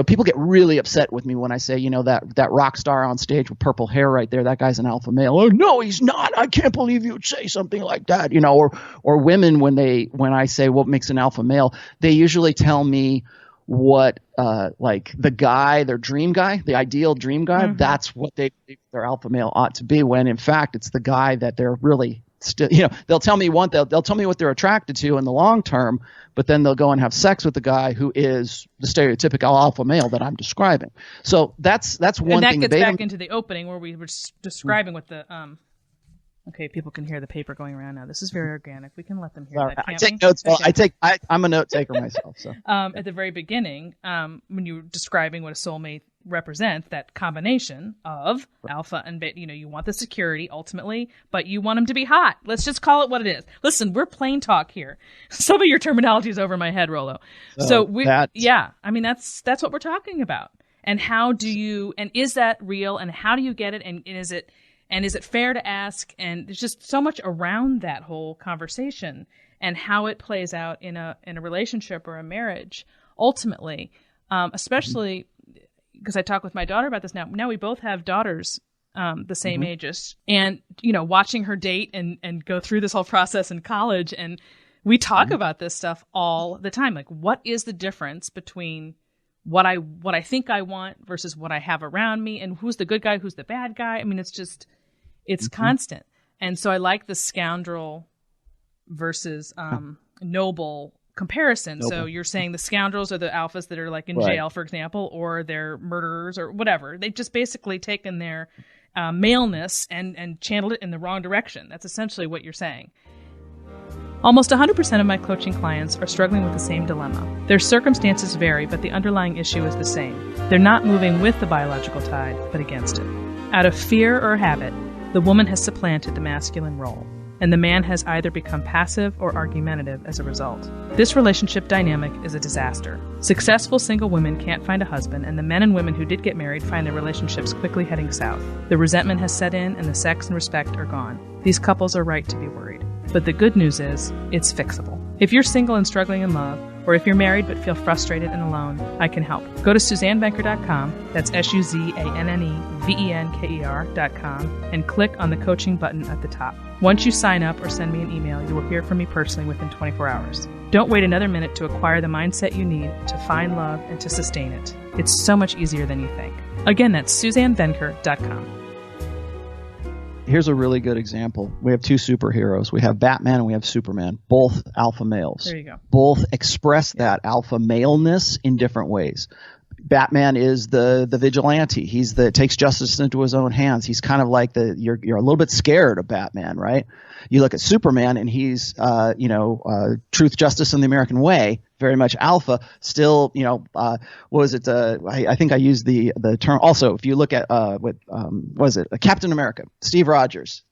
people get really upset with me when I say, that rock star on stage with purple hair right there, that guy's an alpha male. Oh no, he's not. I can't believe you would say something like that. Or women when I say what makes an alpha male, they usually tell me what like the guy, their dream guy, the ideal dream guy, that's what they believe their alpha male ought to be, when in fact it's the guy that they're really still, they'll tell me they'll tell me what they're attracted to in the long term, but then they'll go and have sex with the guy who is the stereotypical alpha male that I'm describing. So that's one and that thing. Gets back into the opening where we were describing what the okay, people can hear the paper going around now. This is very organic. We can let them hear that. I take notes. Okay. I'm a note taker myself. So at the very beginning, when you were describing what a soulmate represents, that combination of alpha and beta, you want the security ultimately, but you want them to be hot. Let's just call it what it is. Listen, we're plain talk here. Some of your terminology is over my head, Rollo. So that's what we're talking about. And how do you? And is that real? And how do you get it? And is it? And is it fair to ask? And there's just so much around that whole conversation and how it plays out in a relationship or a marriage ultimately, especially because I talk with my daughter about this now. Now we both have daughters the same ages, and watching her date and go through this whole process in college, and we talk about this stuff all the time. Like, what is the difference between what I think I want versus what I have around me, and who's the good guy, who's the bad guy? I mean, it's constant. And so I like the scoundrel versus noble comparison. Noble. So you're saying the scoundrels are the alphas that are like in jail, for example, or they're murderers or whatever. They've just basically taken their maleness and channeled it in the wrong direction. That's essentially what you're saying. Almost 100% of my coaching clients are struggling with the same dilemma. Their circumstances vary, but the underlying issue is the same. They're not moving with the biological tide, but against it. Out of fear or habit, the woman has supplanted the masculine role, and the man has either become passive or argumentative as a result. This relationship dynamic is a disaster. Successful single women can't find a husband, and the men and women who did get married find their relationships quickly heading south. The resentment has set in, and the sex and respect are gone. These couples are right to be worried. But the good news is, it's fixable. If you're single and struggling in love, or if you're married but feel frustrated and alone, I can help. Go to SuzanneVenker.com, that's SuzanneVenker.com, and click on the coaching button at the top. Once you sign up or send me an email, you will hear from me personally within 24 hours. Don't wait another minute to acquire the mindset you need to find love and to sustain it. It's so much easier than you think. Again, that's SuzanneVenker.com. Here's a really good example. We have two superheroes. We have Batman and we have Superman, both alpha males. There you go. Both express that alpha maleness in different ways. Batman is the vigilante. He's takes justice into his own hands. He's kind of like you're a little bit scared of Batman, right? You look at Superman and he's truth, justice, and the American way, very much alpha. Still, what was it? I think I used the term. Also, if you look at Captain America, Steve Rogers,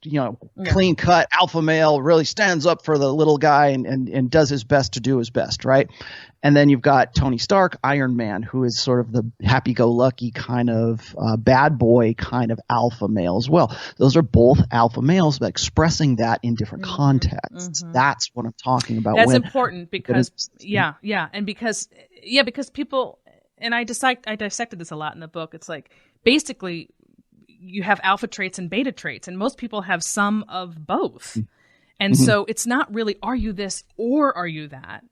clean cut alpha male, really stands up for the little guy and does his best to do his best, right? And then you've got Tony Stark, Iron Man, who is sort of the happy-go-lucky kind of bad boy kind of alpha male as well. Those are both alpha males, but expressing that in different contexts. That's what I'm talking about. That's important because because people, and I dissected this a lot in the book. It's like basically you have alpha traits and beta traits, and most people have some of both. And so it's not really, are you this or are you that?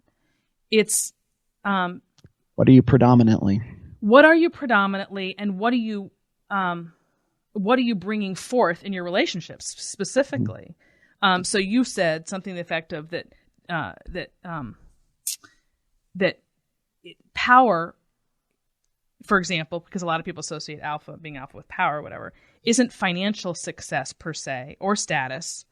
It's what are you predominantly? What are you predominantly, and what are you bringing forth in your relationships specifically? So you said something to the effect of that power for example, because a lot of people associate being alpha with power or whatever, isn't financial success per se or status,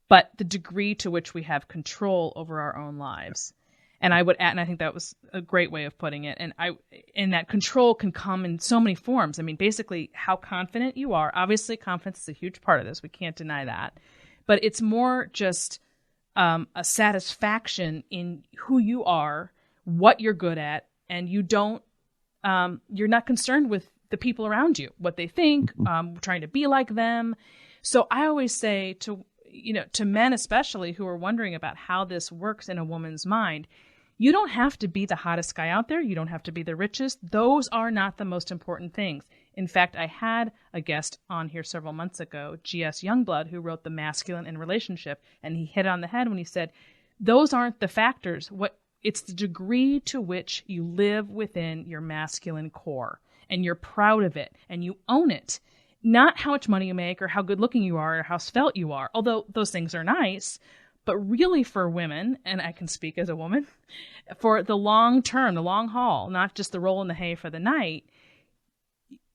but the degree to which we have control over our own lives. And I would add, and I think that was a great way of putting it. And that control can come in so many forms. I mean, basically how confident you are. Obviously, confidence is a huge part of this. We can't deny that. But it's more just a satisfaction in who you are, what you're good at, and you're not concerned with the people around you, what they think, trying to be like them. So I always say to men especially who are wondering about how this works in a woman's mind, you don't have to be the hottest guy out there. You don't have to be the richest. Those are not the most important things. In fact, I had a guest on here several months ago, G.S. Youngblood, who wrote The Masculine in Relationship, and he hit it on the head when he said, those aren't the factors. It's the degree to which you live within your masculine core, and you're proud of it, and you own it. Not how much money you make or how good looking you are or how svelte you are, although those things are nice. But really for women, and I can speak as a woman, for the long term, the long haul, not just the roll in the hay for the night,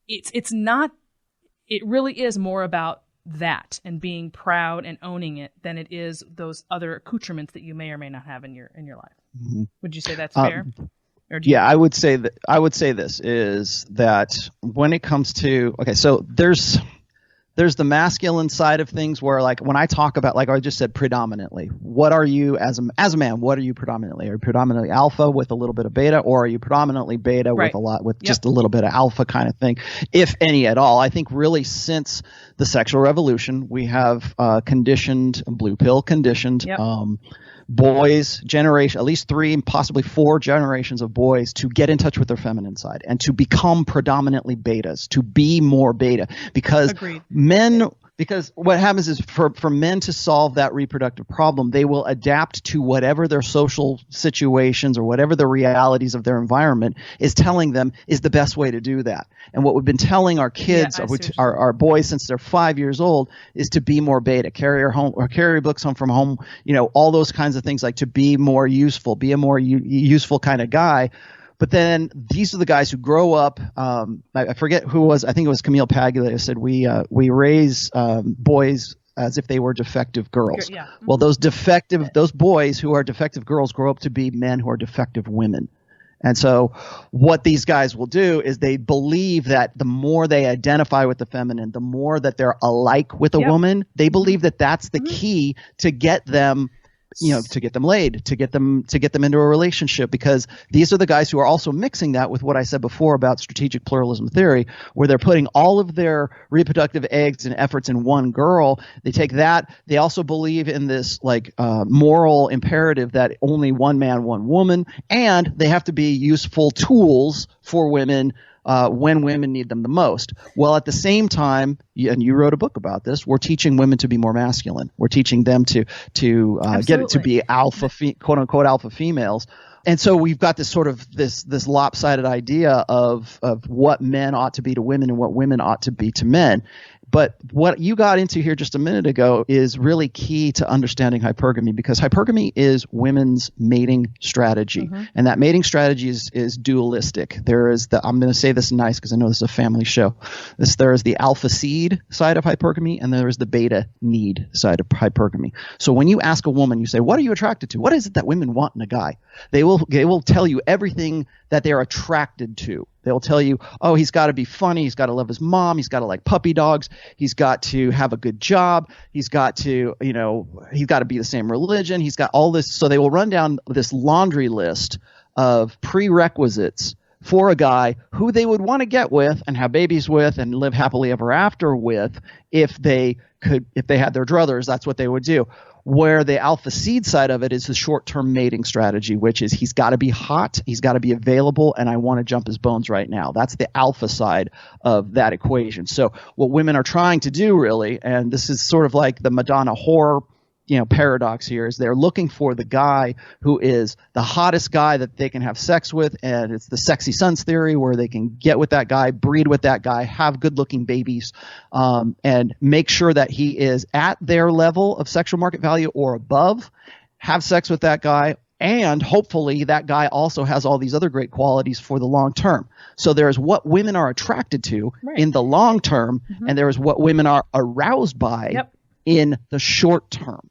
it really is more about that and being proud and owning it than it is those other accoutrements that you may or may not have in your life. Mm-hmm. Would you say that's fair? Yeah, I would say this is that when it comes to, okay, so there's the masculine side of things where, like, when I talk about, like I just said, predominantly, what are you as a man? What are you predominantly? Are you predominantly alpha with a little bit of beta, or are you predominantly beta with just a little bit of alpha kind of thing, if any at all? I think really since the sexual revolution, we have blue pill conditioned boys, at least 3, possibly 4 generations of boys to get in touch with their feminine side and to become predominantly betas, to be more beta. Because because what happens is for men to solve that reproductive problem, they will adapt to whatever their social situations or whatever the realities of their environment is telling them is the best way to do that. And what we've been telling our kids, our boys since they're 5 years old, is to be more beta, carry your books home from home, all those kinds of things, like to be more useful, be a more useful kind of guy. But then these are the guys who grow up. I forget who it was. I think it was Camille Paglia who said we raise boys as if they were defective girls. Yeah. Well, those boys who are defective girls grow up to be men who are defective women. And so what these guys will do is they believe that the more they identify with the feminine, the more that they're alike with a woman, they believe that that's the key to get them to get them laid, to get them into a relationship, because these are the guys who are also mixing that with what I said before about strategic pluralism theory, where they're putting all of their reproductive eggs and efforts in one girl. They take that. They also believe in this moral imperative that only one man, one woman, and they have to be useful tools for women when women need them the most. Well, at the same time, and you wrote a book about this, we're teaching women to be more masculine. We're teaching them to get it to be alpha, quote unquote, alpha females. And so we've got this sort of this lopsided idea of what men ought to be to women and what women ought to be to men. But what you got into here just a minute ago is really key to understanding hypergamy, because hypergamy is women's mating strategy. Mm-hmm. And that mating strategy is dualistic. There is I'm going to say this nice because I know this is a family show. There is the alpha seed side of hypergamy, and there is the beta need side of hypergamy. So when you ask a woman, you say, what are you attracted to? What is it that women want in a guy? They will tell you everything that they're attracted to. They'll tell you, oh, he's got to be funny. He's got to love his mom. He's got to like puppy dogs. He's got to have a good job. He's got to, he's got to be the same religion. He's got all this. So they will run down this laundry list of prerequisites for a guy who they would want to get with and have babies with and live happily ever after with if they had their druthers. That's what they would do. Where the alpha seed side of it is the short-term mating strategy, which is he's got to be hot, he's got to be available, and I want to jump his bones right now. That's the alpha side of that equation. So what women are trying to do really, and this is sort of like the Madonna whore paradox here, is they're looking for the guy who is the hottest guy that they can have sex with, and it's the sexy sons theory where they can get with that guy, breed with that guy, have good-looking babies, and make sure that he is at their level of sexual market value or above, have sex with that guy, And hopefully that guy also has all these other great qualities for the long term. So there's what women are attracted to in the long term, and there is what women are aroused by in the short term.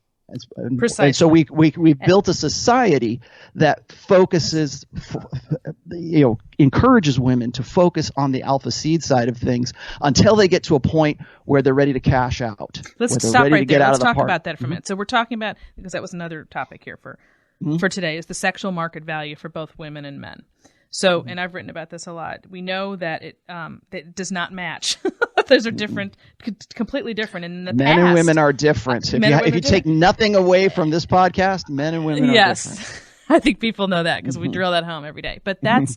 Precisely. And so we've built a society that focuses, encourages women to focus on the alpha seed side of things until they get to a point where they're ready to cash out. Let's stop right there. Let's talk about that for a minute. So we're talking about, because that was another topic here for today, is the sexual market value for both women and men. So, and I've written about this a lot. We know that it does not match. Those are different, completely different. And in the men past, and women are different. If you take nothing away from this podcast, men and women are different. Yes, I think people know that because we drill that home every day. But that's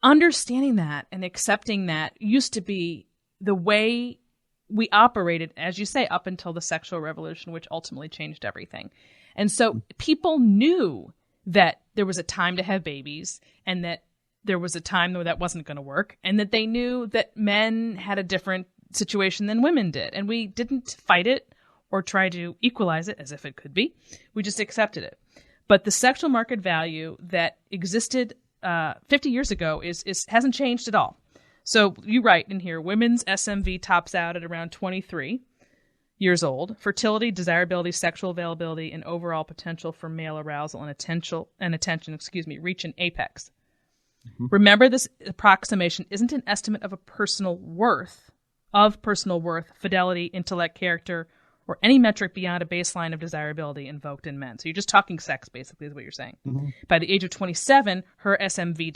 understanding that and accepting that used to be the way we operated, as you say, up until the sexual revolution, which ultimately changed everything. And so people knew that there was a time to have babies and that there was a time where that wasn't going to work, and that they knew that men had a different situation than women did. And we didn't fight it or try to equalize it as if it could be. We just accepted it. But the sexual market value that existed 50 years ago hasn't changed at all. So you write in here, women's SMV tops out at around 23 years old. Fertility, desirability, sexual availability, and overall potential for male arousal and attention, reach an apex. Remember, this approximation isn't an estimate of personal worth, fidelity, intellect, character, or any metric beyond a baseline of desirability invoked in men. So you're just talking sex, basically, is what you're saying. By the age of 27, her SMV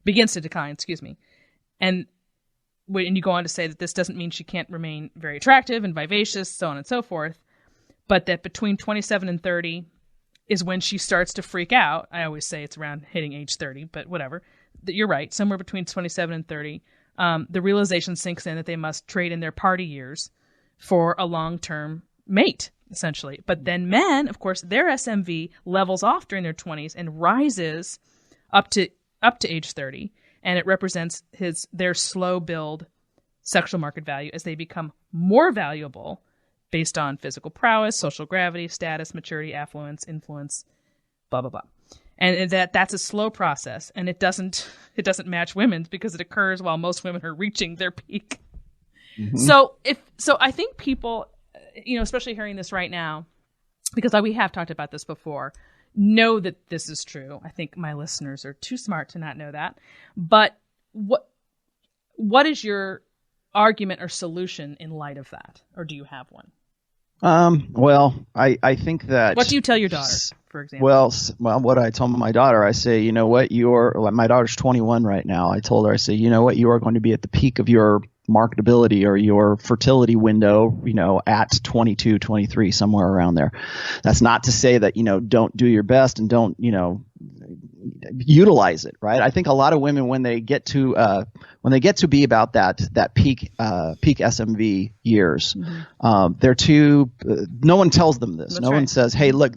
begins to decline, And you go on to say that this doesn't mean she can't remain very attractive and vivacious, so on and so forth, but that between 27 and 30 is when she starts to freak out. I always say it's around hitting age 30, but whatever. You're right, somewhere between 27 and 30, the realization sinks in that they must trade in their party years for a long-term mate, essentially. But then men, of course, their SMV levels off during their 20s and rises up to age 30. And it represents their slow build sexual market value as they become more valuable based on physical prowess, social gravity, status, maturity, affluence, influence, blah, blah, blah. And that's a slow process, and it doesn't match women's because it occurs while most women are reaching their peak. So I think people, especially hearing this right now, because we have talked about this before, know that this is true. I think my listeners are too smart to not know that. But what is your argument or solution in light of that? Or do you have one? Well, I think that... What do you tell your daughter, for example? Well, what I told my daughter, I say, you know what, my daughter's 21 right now. I told her, I say, you know what, you are going to be at the peak of your marketability or your fertility window, at 22, 23, somewhere around there. That's not to say that, don't do your best and don't, utilize it, right? I think a lot of women, when they get to be about that peak SMV years, they're too. No one tells them this. No one says, "Hey, look,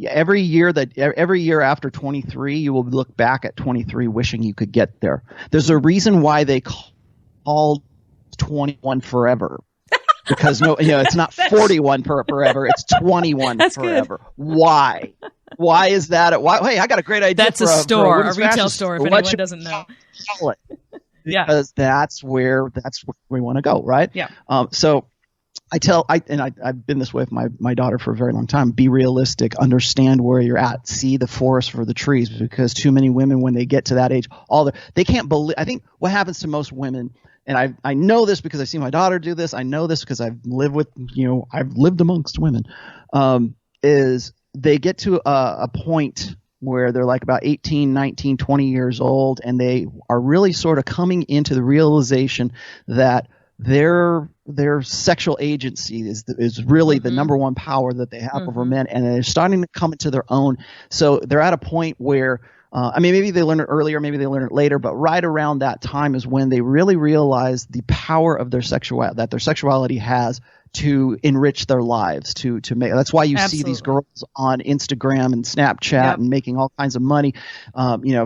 every year after 23, you will look back at 23 wishing you could get there." There's a reason why they called 21 forever. Because it's not 41 forever. It's 21 forever. Good. Why? Why is that? Hey, I got a great idea. That's a retail store. If anyone doesn't know, because that's where we want to go, right? Yeah. So I've been this way with my daughter for a very long time. Be realistic. Understand where you're at. See the forest for the trees. Because too many women, when they get to that age, they can't believe. I think what happens to most women. And I know this because I see my daughter do this. I know this because I've lived amongst women, is they get to a point where they're like about 18, 19, 20 years old, and they are really sort of coming into the realization that their sexual agency is really the number one power that they have over men, and they're starting to come into their own. So they're at a point where maybe they learn it earlier, maybe they learn it later, but right around that time is when they really realize the power of their sexuality has to enrich their lives, to make. That's why you see these girls on Instagram and Snapchat and making all kinds of money,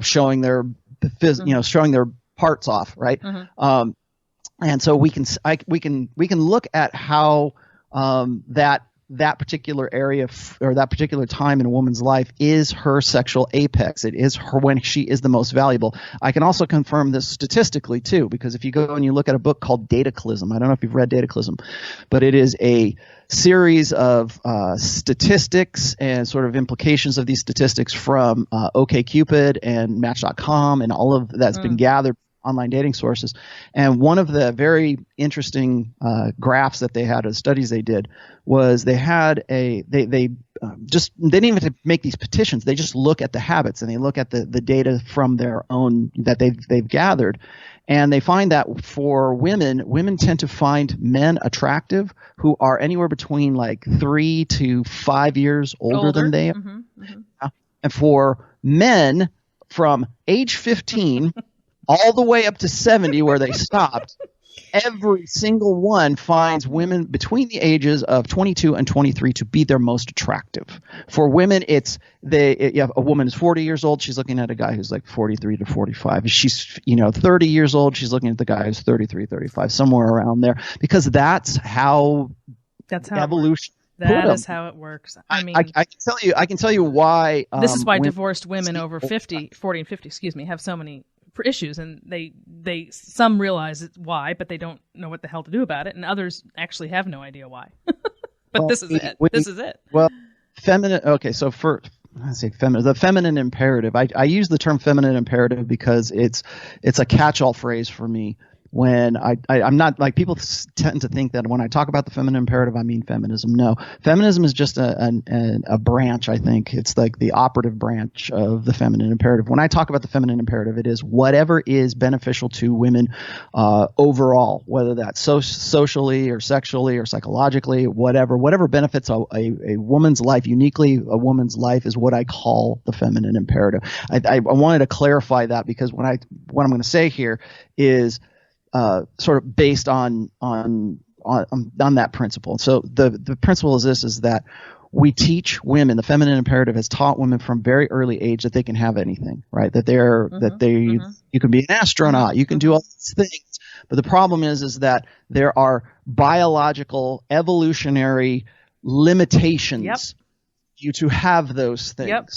showing their showing their parts off, right? And so we can look at how that that particular area or that particular time in a woman's life is her sexual apex. It is her when she is the most valuable. I can also confirm this statistically too, because if you go and you look at a book called Dataclysm, I don't know if you've read Dataclysm, but it is a series of statistics and sort of implications of these statistics from OkCupid and Match.com and all of that's been gathered online dating sources. And one of the very interesting graphs that they had, of studies they did, was they had they didn't even have to make these petitions. They just look at the habits and they look at the data from their own that they've gathered. And they find that for women tend to find men attractive who are anywhere between like 3 to 5 years older than they are. And for men from age 15 all the way up to 70 where they stopped, every single one finds women between the ages of 22 and 23 to be their most attractive. For women, a woman is 40 years old, she's looking at a guy who's like 43 to 45. If she's 30 years old, she's looking at the guy who's 33, 35, somewhere around there, because that's how evolution. That is how it works. I mean, I can tell you why. This is why divorced women over 40 and 50, have so many issues, and some realize why, but they don't know what the hell to do about it, and others actually have no idea why. But this is it. This is it. Well, feminine. Okay, so the feminine imperative. I use the term feminine imperative because it's a catch-all phrase for me. When I'm not like people tend to think that when I talk about the feminine imperative, I mean feminism. No, feminism is just a branch. I think it's like the operative branch of the feminine imperative. When I talk about the feminine imperative, it is whatever is beneficial to women overall, whether that's socially or sexually or psychologically, whatever benefits a woman's life, uniquely a woman's life, is what I call the feminine imperative. I wanted to clarify that because what I'm going to say here is sort of based on that principle. So the principle is that we teach women, the feminine imperative has taught women from very early age that they can have anything, right? That you can be an astronaut, you can do all these things. But the problem is that there are biological, evolutionary limitations you to have those things. Yep.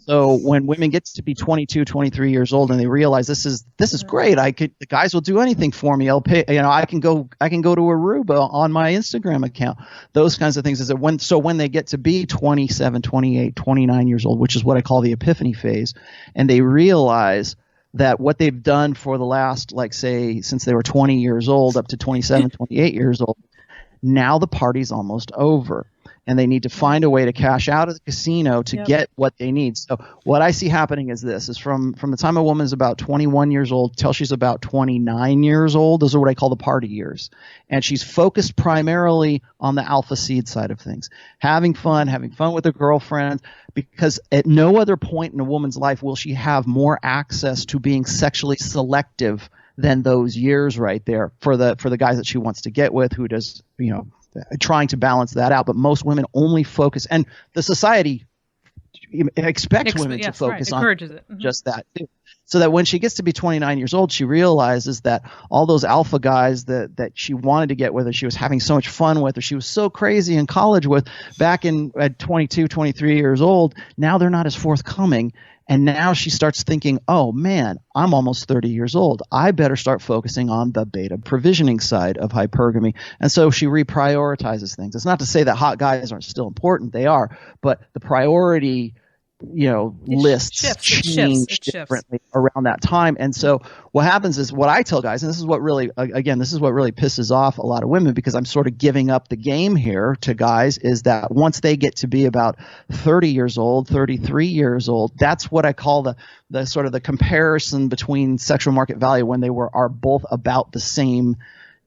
So when women get to be 22, 23 years old and they realize this is great, the guys will do anything for me. I'll pay, I can go to Aruba on my Instagram account. Those kinds of things is that when they get to be 27, 28, 29 years old, which is what I call the epiphany phase, and they realize that what they've done for the last, like say, since they were 20 years old up to 27, 28 years old, now the party's almost over. And they need to find a way to cash out of the casino to get what they need. So what I see happening is from the time a woman is about 21 years old till she's about 29 years old, those are what I call the party years. And she's focused primarily on the alpha seed side of things, having fun with her girlfriend, because at no other point in a woman's life will she have more access to being sexually selective than those years right there for the guys that she wants to get with, who does, trying to balance that out. But most women only focus, and the society expects women to focus on just that too. So that when she gets to be 29 years old, she realizes that all those alpha guys that she wanted to get with, or she was having so much fun with, or she was so crazy in college with back at 22, 23 years old, now they're not as forthcoming. And now she starts thinking, oh man, I'm almost 30 years old. I better start focusing on the beta provisioning side of hypergamy. And so she reprioritizes things. It's not to say that hot guys aren't still important. They are. But the priority lists change differently around that time. And so what happens is, what I tell guys, and this is what really pisses off a lot of women, because I'm sort of giving up the game here to guys, is that once they get to be about 30 years old, 33 years old, that's what I call the sort of the comparison between sexual market value, when they are both about the same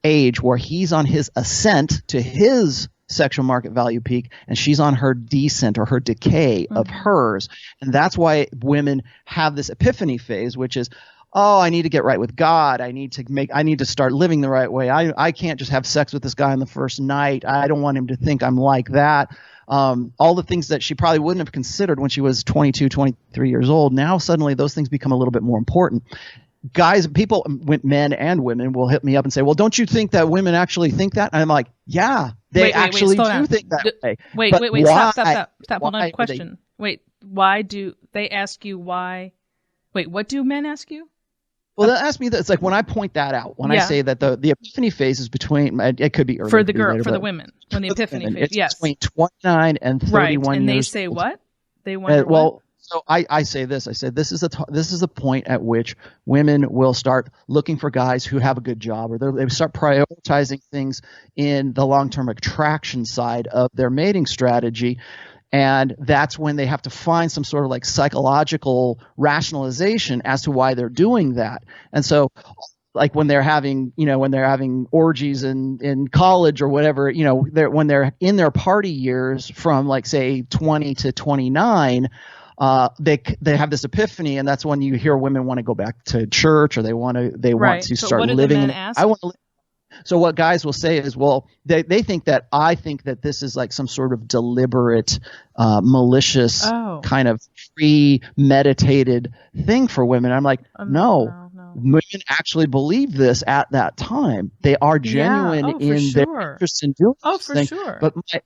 age, where he's on his ascent to his sexual market value peak and she's on her descent or her decay of hers. And that's why women have this epiphany phase, which is, oh, I need to get right with God. I need to start living the right way. I can't just have sex with this guy on the first night. I don't want him to think I'm like that. All the things that she probably wouldn't have considered when she was 22, 23 years old. Now suddenly those things become a little bit more important. guys, people, men and women will hit me up and say, well, don't you think that women actually think that? And I'm like, yeah, they actually do think that way. Wait, stop. Hold on, question. Wait, why do they ask you why? Wait, what do men ask you? Well, they'll ask me that. It's like when I point that out, when I say that the epiphany phase is between, it could be early. For the girl, for the women, when the epiphany phase, it's between 29 and 31 years. And they say what? They wonder what? So I say this. I said this is a point at which women will start looking for guys who have a good job, or they start prioritizing things in the long-term attraction side of their mating strategy. And that's when they have to find some sort of like psychological rationalization as to why they're doing that. And so like when they're having orgies in college or whatever, when they're in their party years from like say 20 to 29, they have this epiphany, and that's when you hear women want to go back to church, or they want to start living. I want to live. So what guys will say is, well, they think that I think that this is like some sort of deliberate, malicious kind of premeditated thing for women. I'm like, no. Women actually believe this at that time. They are genuine in their interest in doing this thing. Sure. But my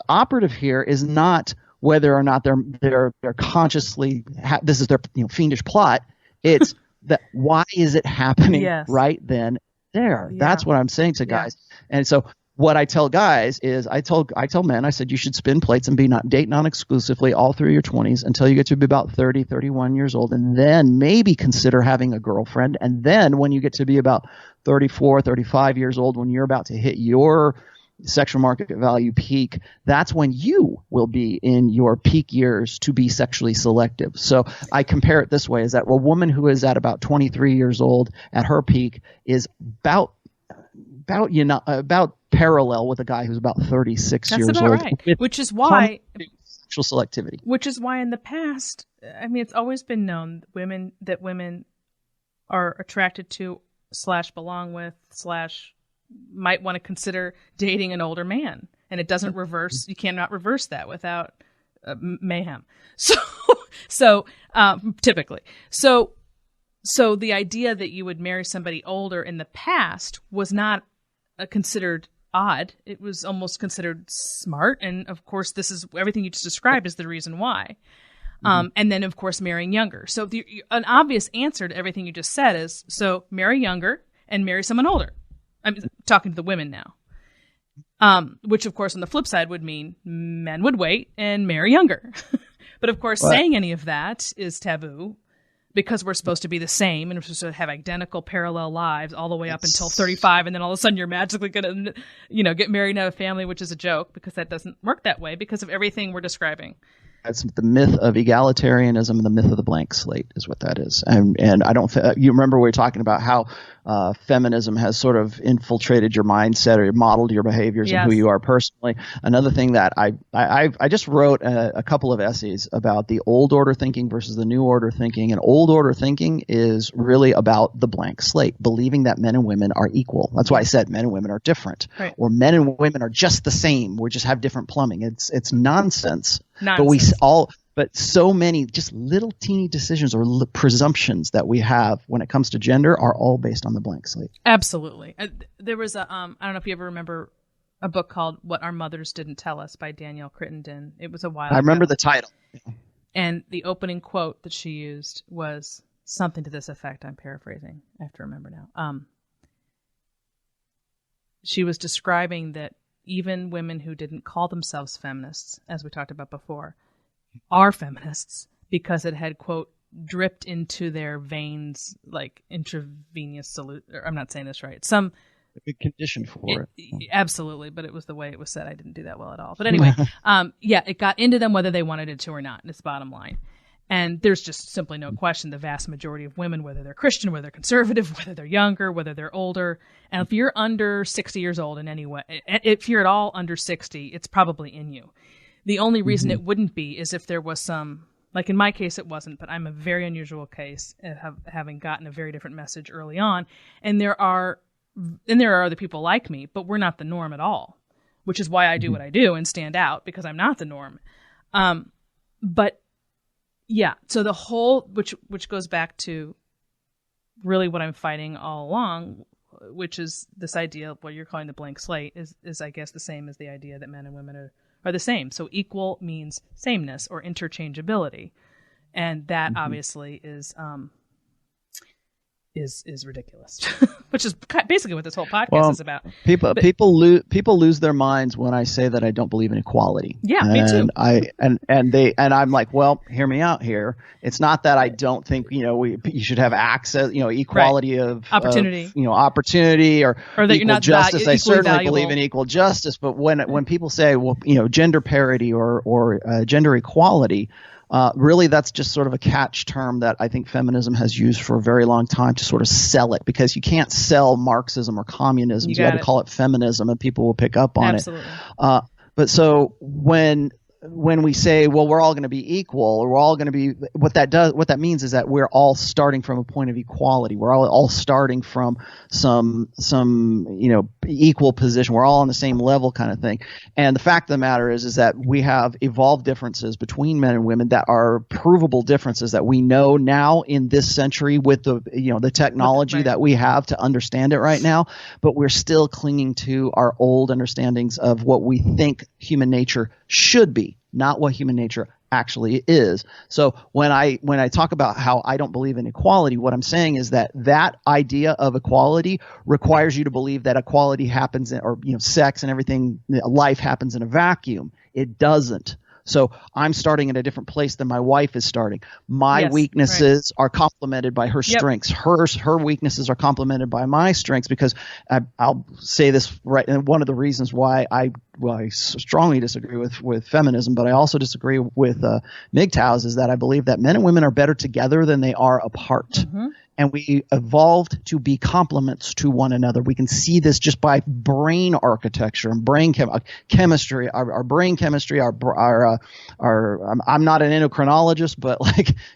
operative here is not whether or not they're consciously this is their fiendish plot. It's that why is it happening right then? There. Yeah. That's what I'm saying to guys. Yeah. And so what I tell guys is I tell men, I said, you should spin plates and date non-exclusively all through your 20s until you get to be about 30, 31 years old. And then maybe consider having a girlfriend. And then when you get to be about 34, 35 years old, when you're about to hit your sexual market value peak, that's when you will be in your peak years to be sexually selective. So I compare it this way, is that a woman who is at about 23 years old at her peak is about parallel with a guy who's about 36 years old. Right. Which is why sexual selectivity. Which is why in the past, I mean, it's always been known that women are attracted to / belong with / might want to consider dating an older man, and it doesn't reverse. You cannot reverse that without mayhem. So typically, so the idea that you would marry somebody older in the past was not considered odd. It was almost considered smart, and of course, this is everything you just described is the reason why. And then, of course, marrying younger. So an obvious answer to everything you just said is marry younger and marry someone older. I'm talking to the women now, which, of course, on the flip side would mean men would wait and marry younger. But, of course, saying any of that is taboo because we're supposed to be the same and we're supposed to have identical parallel lives all the way up until 35. And then all of a sudden you're magically going to, get married and have a family, which is a joke because that doesn't work that way because of everything we're describing. That's the myth of egalitarianism and the myth of the blank slate is what that is. And I don't you remember we were talking about how feminism has sort of infiltrated your mindset or modeled your behaviors and who you are personally. Another thing that I just wrote a couple of essays about the old order thinking versus the new order thinking. And old order thinking is really about the blank slate, believing that men and women are equal. That's why I said men and women are different, or men and women are just the same. We just have different plumbing. It's nonsense. But so many just little teeny decisions or presumptions that we have when it comes to gender are all based on the blank slate. Absolutely. There was I don't know if you ever remember a book called What Our Mothers Didn't Tell Us by Danielle Crittenden. It was a while ago. I remember the title. And the opening quote that she used was something to this effect. I'm paraphrasing. I have to remember now. She was describing that even women who didn't call themselves feminists, as we talked about before, are feminists because it had, quote, dripped into their veins like intravenous salute. I'm not saying this right. Some a good condition for it. Absolutely, but it was the way it was said. I didn't do that well at all. But anyway, it got into them whether they wanted it to or not. It's bottom line. And there's just simply no question the vast majority of women, whether they're Christian, whether they're conservative, whether they're younger, whether they're older, and if you're under 60 years old in any way, if you're at all under 60, it's probably in you. The only reason it wouldn't be is if there was some, like in my case it wasn't, but I'm a very unusual case of having gotten a very different message early on. And there are other people like me, but we're not the norm at all, which is why I do what I do and stand out because I'm not the norm. But yeah, so the whole, which goes back to really what I'm fighting all along, which is this idea of what you're calling the blank slate is I guess the same as the idea that men and women are the same. So equal means sameness or interchangeability. And that obviously is ridiculous, which is basically what this whole podcast is about. People lose their minds when I say that I don't believe in equality. Yeah, me too. And I'm like, well, hear me out here. It's not that I don't think you should have access, equality of opportunity, opportunity or that equal you're not justice. I certainly valuable. believe in equal justice, but when people say, well, gender parity or gender equality. Really, that's just sort of a catch term that I think feminism has used for a very long time to sort of sell it, because you can't sell Marxism or communism. You got to call it feminism, and people will pick up on Absolutely. it. But so when we say, well, we're all going to be equal, or we're all going to be, what that means is that we're all starting from a point of equality. We're all starting from some equal position. We're all on the same level kind of thing. And the fact of the matter is that we have evolved differences between men and women that are provable differences that we know now in this century with the technology that we have to understand it right now. But we're still clinging to our old understandings of what we think human nature should be, not what human nature actually is. So when I talk about how I don't believe in equality, what I'm saying is that idea of equality requires you to believe that equality happens sex and everything, life happens in a vacuum. It doesn't. So I'm starting at a different place than my wife is starting. My weaknesses are complemented by her strengths. Her weaknesses are complemented by my strengths, because I'll say this right. And one of the reasons why I strongly disagree with feminism, but I also disagree with MGTOWs, is that I believe that men and women are better together than they are apart. Mm-hmm. And we evolved to be complements to one another. We can see this just by brain architecture and brain chemistry. Our brain chemistry. I'm not an endocrinologist, but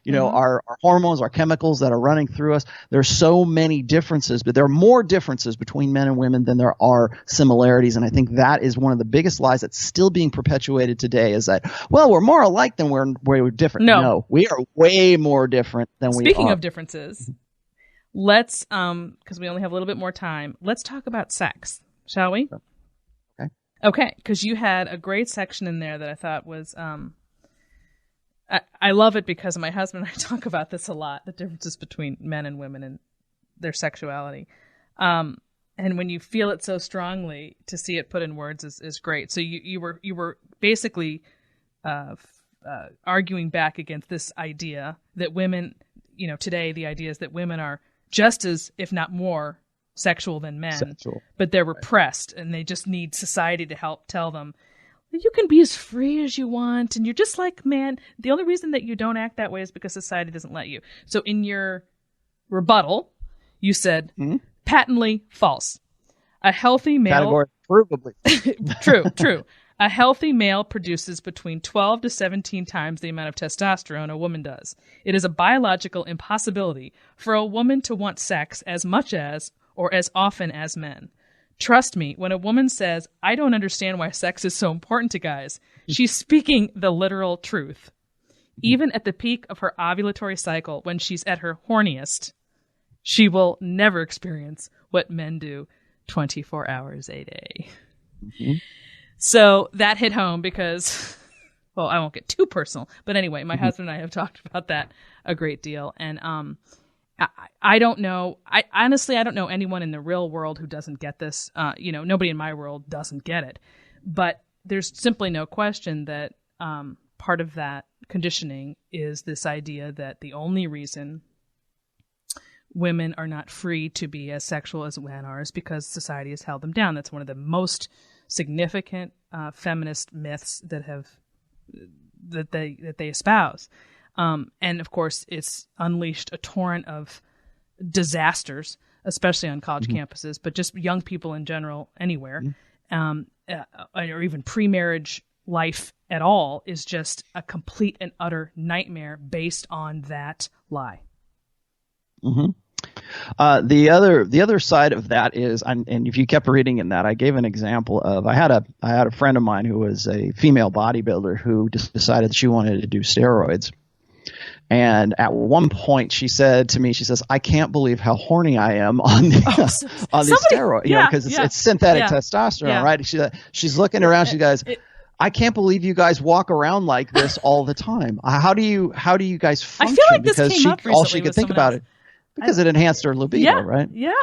our hormones, our chemicals that are running through us. There's so many differences, but there are more differences between men and women than there are similarities. And I think that is one of the biggest lies that's still being perpetuated today. Is that, well, we're more alike than we're different. No, we are way more different than we are. Speaking of differences. Let's, because we only have a little bit more time, let's talk about sex, shall we? Okay, because you had a great section in there that I thought was, I love it because my husband and I talk about this a lot, the differences between men and women and their sexuality. And when you feel it so strongly, to see it put in words is great. So you were basically arguing back against this idea that women, today the idea is that women are just as, if not more, sexual than men, but they're repressed, and they just need society to help tell them, you can be as free as you want, and you're just like man. The only reason that you don't act that way is because society doesn't let you. So in your rebuttal, you said, patently false. A healthy male... Provably. True. A healthy male produces between 12 to 17 times the amount of testosterone a woman does. It is a biological impossibility for a woman to want sex as much as or as often as men. Trust me, when a woman says, I don't understand why sex is so important to guys, she's speaking the literal truth. Even at the peak of her ovulatory cycle, when she's at her horniest, she will never experience what men do 24 hours a day. Mm-hmm. So that hit home because, well, I won't get too personal, but anyway, my husband and I have talked about that a great deal. And I don't know. I don't know anyone in the real world who doesn't get this. Nobody in my world doesn't get it. But there's simply no question that part of that conditioning is this idea that the only reason women are not free to be as sexual as men are is because society has held them down. That's one of the most significant feminist myths that they espouse, and of course, it's unleashed a torrent of disasters, especially on college campuses, but just young people in general, anywhere, or even pre-marriage life at all is just a complete and utter nightmare based on that lie. Mm-hmm. The other side of that is, and if you kept reading in that, I gave an example of I had a friend of mine who was a female bodybuilder who just decided she wanted to do steroids, And at one point she said to me, she says, I can't believe how horny I am on the, on these steroids, because it's synthetic testosterone, right? She's looking around, she goes, I can't believe you guys walk around like this all the time. How do you guys function? I feel like this because came up recently all she could think about it because it enhanced her libido, right? Yeah.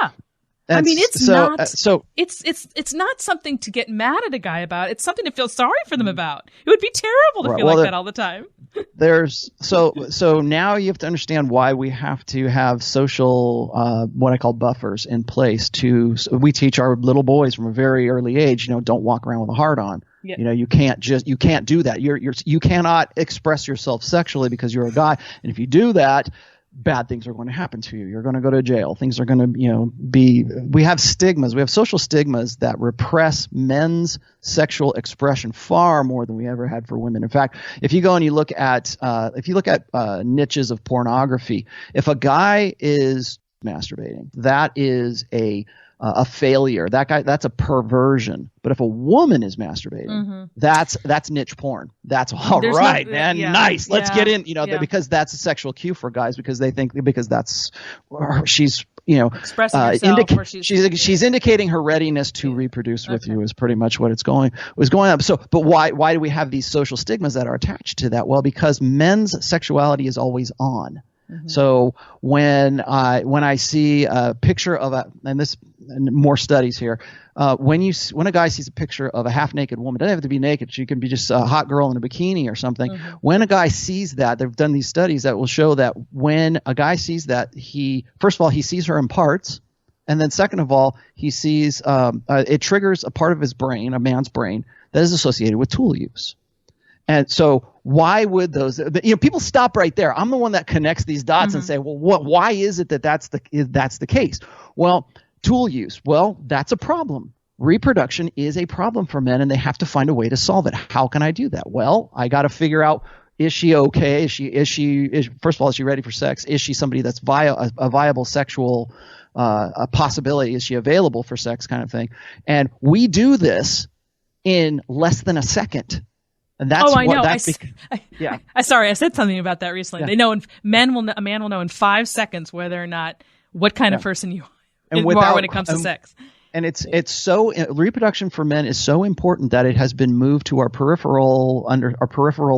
That's, I mean, it's not something to get mad at a guy about. It's something to feel sorry for them about. It would be terrible to feel like that all the time. So now you have to understand why we have to have social, what I call buffers in place so we teach our little boys from a very early age, don't walk around with a heart on. Yeah. You can't do that. You cannot express yourself sexually because you're a guy. And if you do that, bad things are going to happen to you. You're going to go to jail. Things are going to, we have stigmas. We have social stigmas that repress men's sexual expression far more than we ever had for women. In fact, if you go and you look at niches of pornography, if a guy is masturbating, that is a failure. That's a perversion. But if a woman is masturbating, that's niche porn. That's all right, man. Nice. Let's get in, because that's a sexual cue for guys because they think that's she's, expressing herself, she's indicating her readiness to reproduce with you is pretty much what was going up. So, but why do we have these social stigmas that are attached to that? Well, because men's sexuality is always on. So when I see a picture of and more studies here, when a guy sees a picture of a half-naked woman, it doesn't have to be naked. She can be just a hot girl in a bikini or something. When a guy sees that, they've done these studies that will show that when a guy sees that, first of all, he sees her in parts. And then second of all, he sees it triggers a part of his brain, a man's brain, that is associated with tool use. And so why would those people stop right there? I'm the one that connects these dots and say, well, why is it that's the case? Well, tool use. Well, that's a problem. Reproduction is a problem for men and they have to find a way to solve it. How can I do that? Well, I got to figure out, is she okay? First of all, is she ready for sex? Is she somebody that's a viable sexual a possibility? Is she available for sex kind of thing? And we do this in less than a second. And that's I know. Sorry, I said something about that recently. Yeah. They know, a man will know in 5 seconds whether or not what kind of person you are when it comes to sex. And it's so reproduction for men is so important that it has been moved to our peripheral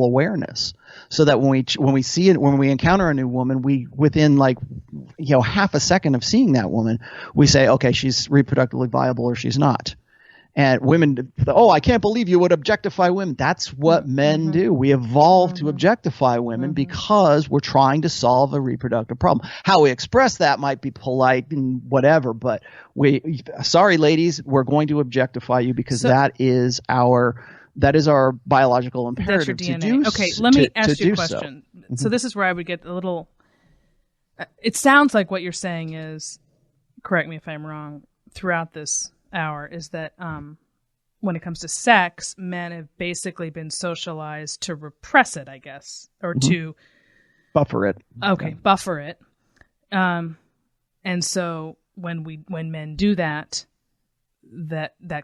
awareness, so that when we see it, when we encounter a new woman, we within half a second of seeing that woman, we say, okay, she's reproductively viable or she's not. And women, I can't believe you would objectify women. That's what men do. We evolved to objectify women because we're trying to solve a reproductive problem. How we express that might be polite and whatever, but sorry, ladies, we're going to objectify you because that is our biological imperative to do. Okay, let me ask you a question. So this is where I would get a little. It sounds like what you're saying is, correct me if I'm wrong, throughout this hour, is that when it comes to sex, men have basically been socialized to repress it, I guess, or to buffer it. Okay, buffer it. And so when men do that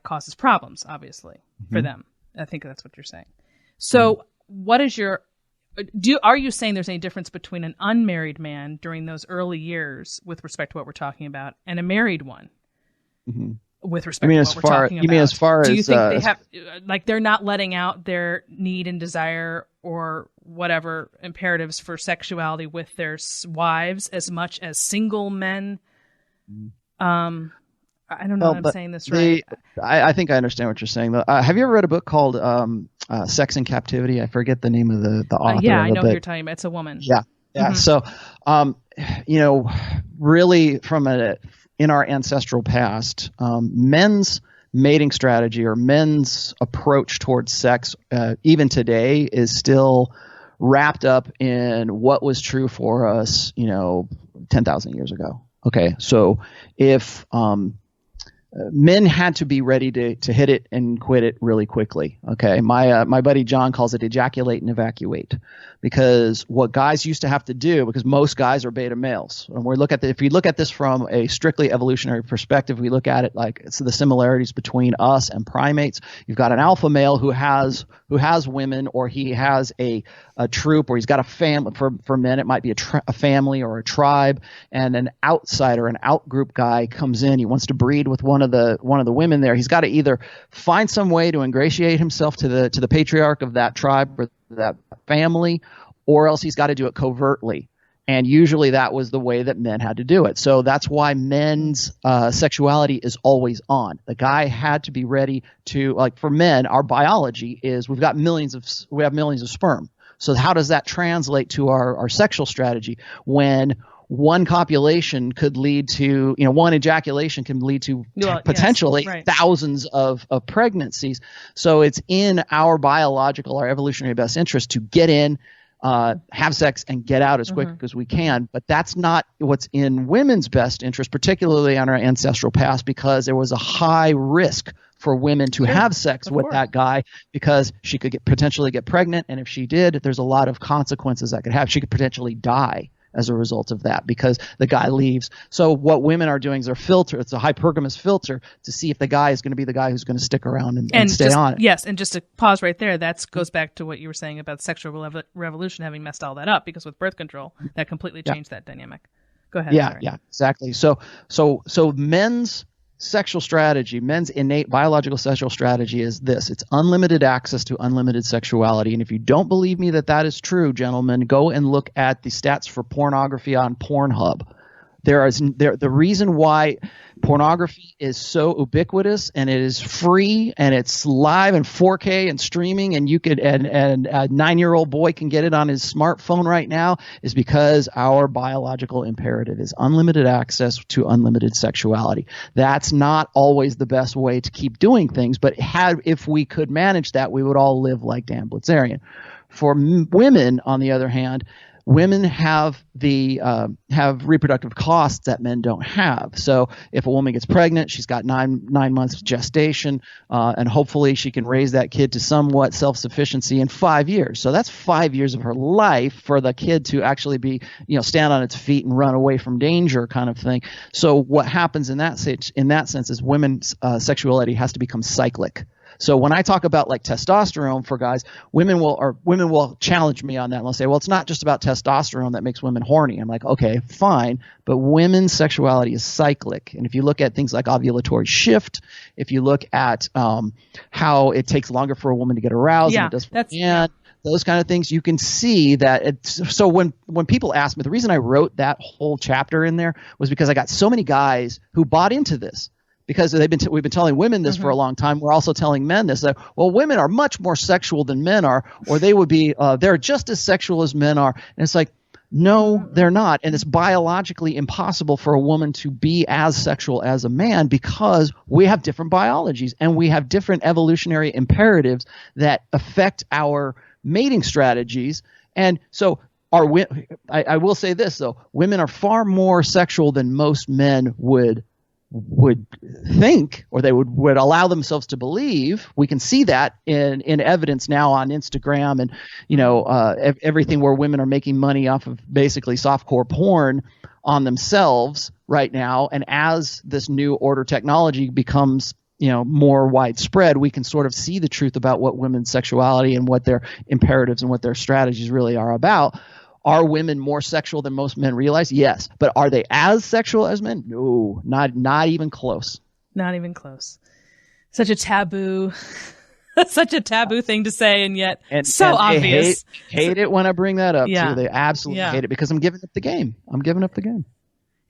causes problems, obviously, for them. I think that's what you're saying. So what is are you saying there's any difference between an unmarried man during those early years with respect to what we're talking about and a married one? With respect to what we're talking about. You mean as far as... Do you think they have, they're not letting out their need and desire or whatever imperatives for sexuality with their wives as much as single men? I don't know if I'm saying this right. I think I understand what you're saying, though. Have you ever read a book called Sex in Captivity? I forget the name of the author. Yeah, I know who you're talking about. It's a woman. Yeah. So, really in our ancestral past, men's mating strategy or men's approach towards sex, even today, is still wrapped up in what was true for us, 10,000 years ago. Okay, so if men had to be ready to hit it and quit it really quickly. Okay, my buddy John calls it ejaculate and evacuate, because what guys used to have to do, because most guys are beta males, and if we look at this from a strictly evolutionary perspective, we look at it like it's the similarities between us and primates. You've got an alpha male who has women, or he has a troop, or he's got a family. For men, it might be a family or a tribe, and an outsider, an out-group guy comes in. He wants to breed with one of the women there. He's got to either find some way to ingratiate himself to the patriarch of that tribe or that family, or else he's got to do it covertly. And usually that was the way that men had to do it. So that's why men's sexuality is always on. The guy had to be ready to, like, for men, our biology is we have millions of sperm. So how does that translate to our sexual strategy when one copulation could lead to, one ejaculation can lead to potentially thousands of pregnancies. So it's in our evolutionary best interest to get in, have sex, and get out as quick as we can. But that's not what's in women's best interest, particularly on our ancestral past, because there was a high risk for women to have sex with that guy, because she could potentially get pregnant. And if she did, there's a lot of consequences that could have. She could potentially die as a result of that, because the guy leaves. So what women are doing is their filter. It's a hypergamous filter to see if the guy is going to be the guy who's going to stick around and stay on it. Yes, and just to pause right there, that goes back to what you were saying about the sexual revolution having messed all that up, because with birth control, that completely changed that dynamic. Go ahead. Yeah, exactly. So men's sexual strategy, men's innate biological sexual strategy is this. It's unlimited access to unlimited sexuality. And if you don't believe me that is true, gentlemen, go and look at the stats for pornography on Pornhub. The reason why pornography is so ubiquitous and it is free and it's live and 4K and streaming, and and a 9-year-old boy can get it on his smartphone right now, is because our biological imperative is unlimited access to unlimited sexuality. That's not always the best way to keep doing things, but if we could manage that, we would all live like Dan Blitzerian. For women, on the other hand, women have reproductive costs that men don't have. So if a woman gets pregnant, she's got nine months gestation, and hopefully she can raise that kid to somewhat self-sufficiency in 5 years. So that's 5 years of her life for the kid to actually be, stand on its feet and run away from danger, kind of thing. So what happens in that sense is women's sexuality has to become cyclic. So when I talk about like testosterone for guys, women will challenge me on that and they'll say, well, it's not just about testosterone that makes women horny. I'm like, okay, fine, but women's sexuality is cyclic. And if you look at things like ovulatory shift, if you look at how it takes longer for a woman to get aroused than it does for a man, those kind of things, you can see that so when people ask me, the reason I wrote that whole chapter in there was because I got so many guys who bought into this. Because we've been telling women this for a long time. We're also telling men this, that, well, women are much more sexual than men are, or they would be, they're just as sexual as men are. And it's like, no, they're not. And it's biologically impossible for a woman to be as sexual as a man, because we have different biologies and we have different evolutionary imperatives that affect our mating strategies. And so I will say this, though, women are far more sexual than most men would think, or they would allow themselves to believe. We can see that in evidence now on Instagram and everything, where women are making money off of basically softcore porn on themselves right now. And as this new order technology becomes more widespread, we can sort of see the truth about what women's sexuality and what their imperatives and what their strategies really are about. Are women more sexual than most men realize? Yes. But are they as sexual as men? No, not even close. Not even close. Such a taboo thing to say, and yet so obvious. Hate it when I bring that up, too. They absolutely hate it, because I'm giving up the game.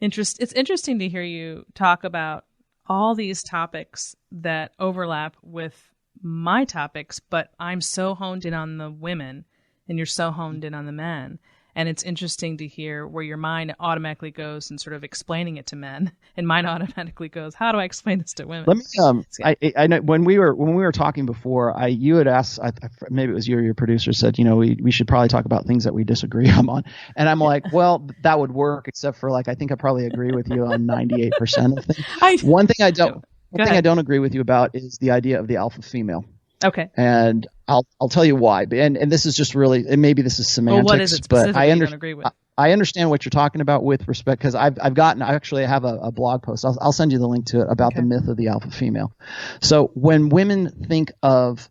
It's interesting to hear you talk about all these topics that overlap with my topics, but I'm so honed in on the women and you're so honed in on the men. And it's interesting to hear where your mind automatically goes and sort of explaining it to men, and mine automatically goes, how do I explain this to women? Let me. I know when we were talking before, you had asked, maybe it was you or your producer said, we should probably talk about things that we disagree on, and I'm like, well, that would work, except for I think I probably agree with you on 98% of things. One thing One thing I don't agree with you about is the idea of the alpha female. Okay. And I'll tell you why. And this is just really, and maybe this is semantics. Well, what is it specifically you don't agree with? I understand what you're talking about with respect, because I actually have a blog post. I'll send you the link to it about the myth of the alpha female. So when women think of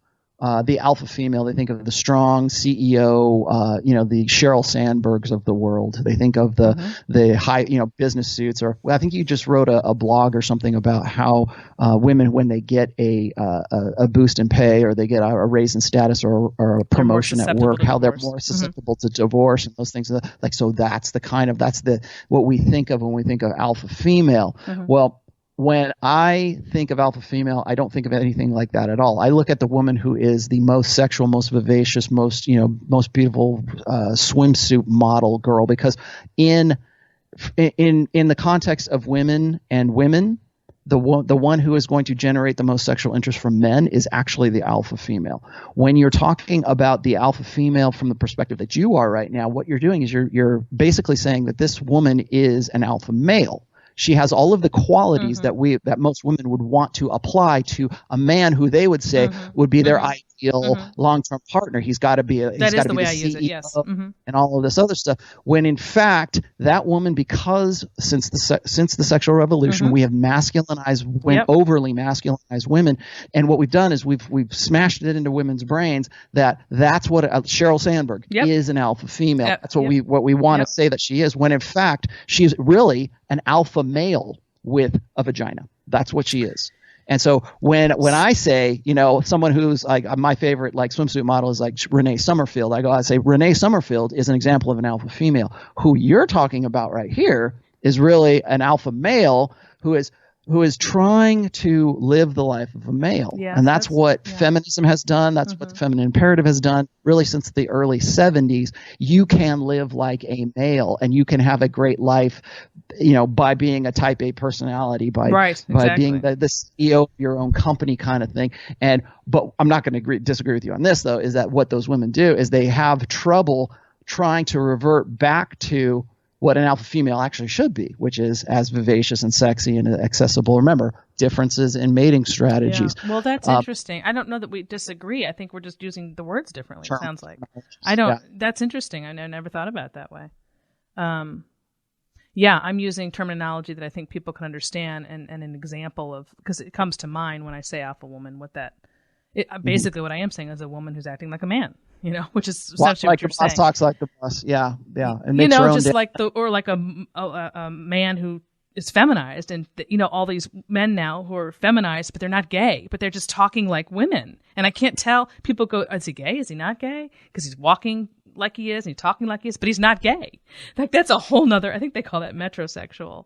the alpha female, they think of the strong CEO, the Sheryl Sandbergs of the world. They think of the high, business suits. Or I think you just wrote a blog or something about how women, when they get a boost in pay, or they get a raise in status, or a promotion at work, how they're more susceptible to divorce and those things. So that's what we think of when we think of alpha female. Well, when I think of alpha female, I don't think of anything like that at all. I look at the woman who is the most sexual, most vivacious, most beautiful swimsuit model girl, because in the context of women and women, the one who is going to generate the most sexual interest from men is actually the alpha female. When you're talking about the alpha female from the perspective that you are right now, what you're doing is you're basically saying that this woman is an alpha male. She has all of the qualities that most women would want to apply to a man who they would say would be their ideal long-term partner. He's got to be the CEO, yes. And all of this other stuff. When in fact, that woman, because since the sexual revolution, we have masculinized women, overly masculinized women, and what we've done is we've smashed it into women's brains that's what Sheryl Sandberg is, an alpha female. That's what we want to say that she is. When in fact, she's really an alpha male with a vagina. That's what she is. And so when I say, someone who's like my favorite swimsuit model is like Renee Summerfield, I say Renee Summerfield is an example of an alpha female. Who you're talking about right here is really an alpha male who is trying to live the life of a male. And that's what feminism has done. That's what the feminine imperative has done really since the early 70s. You can live like a male, and you can have a great life, by being a type A personality, by being the CEO of your own company kind of thing. But I'm not going to disagree with you on this, though, is that what those women do is they have trouble trying to revert back to what an alpha female actually should be, which is as vivacious and sexy and accessible. Remember, differences in mating strategies. Yeah. Well, that's interesting. I don't know that we disagree. I think we're just using the words differently, it sounds like. That's interesting. I never thought about it that way. I'm using terminology that I think people can understand, and an example of, because it comes to mind when I say alpha woman, basically what I am saying is a woman who's acting like a man. Which is essentially what you're saying. Like the boss talks like the boss, and makes her own like a man who is feminized, and all these men now who are feminized, but they're not gay, but they're just talking like women, and I can't tell. People go, is he gay? Is he not gay? Because he's walking like he is and he's talking like he is, but he's not gay. Like that's a whole nother. I think they call that metrosexual.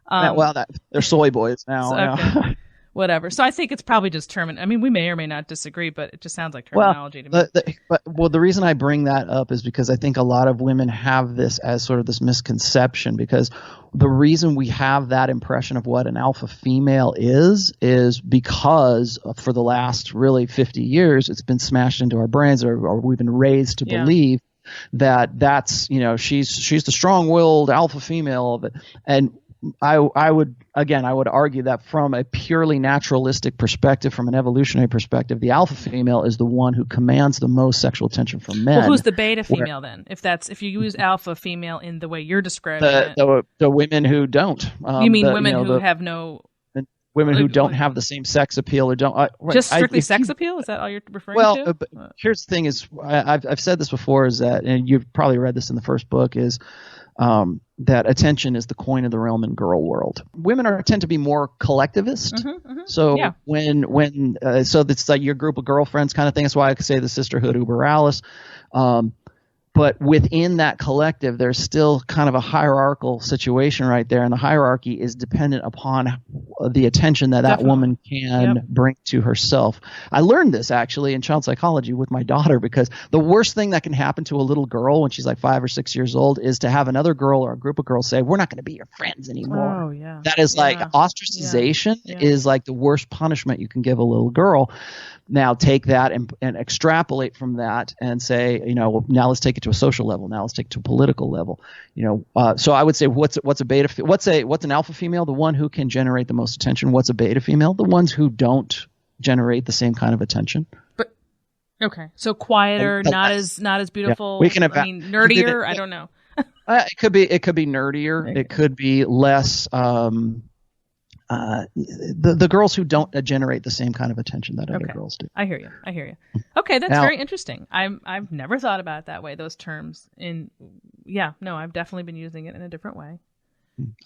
They're soy boys now. Okay. Whatever. So I think it's probably just we may or may not disagree, but it just sounds like terminology to me. The reason I bring that up is because I think a lot of women have this as sort of this misconception, because the reason we have that impression of what an alpha female is because for the last really 50 years, it's been smashed into our brains, or we've been raised to believe that's, she's the strong-willed alpha female of it. And I would argue that from a purely naturalistic perspective, from an evolutionary perspective, the alpha female is the one who commands the most sexual attention from men. Well, who's the beta female then? If you use alpha female in the way you're describing it, the women who don't. You mean women who have no? Women who don't have the same sex appeal, or don't just strictly sex appeal? Is that all you're referring to? Well, here's the thing: is I've said this before, is that, and you've probably read this in the first book, is that attention is the coin of the realm in girl world. Women tend to be more collectivist. So so it's like your group of girlfriends kind of thing. That's why I could say the sisterhood uber alles. But within that collective, there's still kind of a hierarchical situation right there, and the hierarchy is dependent upon the attention that woman can bring to herself. I learned this actually in child psychology with my daughter, because the worst thing that can happen to a little girl when she's like 5 or 6 years old is to have another girl or a group of girls say, "We're not going to be your friends anymore." Oh, yeah. That is like ostracization is like the worst punishment you can give a little girl. Now take that and extrapolate from that and say, now let's take it it to a social level. Now let's take it to a political level. So I would say what's an alpha female? The one who can generate the most attention. What's a beta female? The ones who don't generate the same kind of attention. But okay, so quieter, not as beautiful. Yeah. We can nerdier. I don't know. It could be nerdier. Right. It could be less. The girls who don't generate the same kind of attention that other girls do. I hear you. Okay, that's very interesting. I've never thought about it that way. Those terms I've definitely been using it in a different way.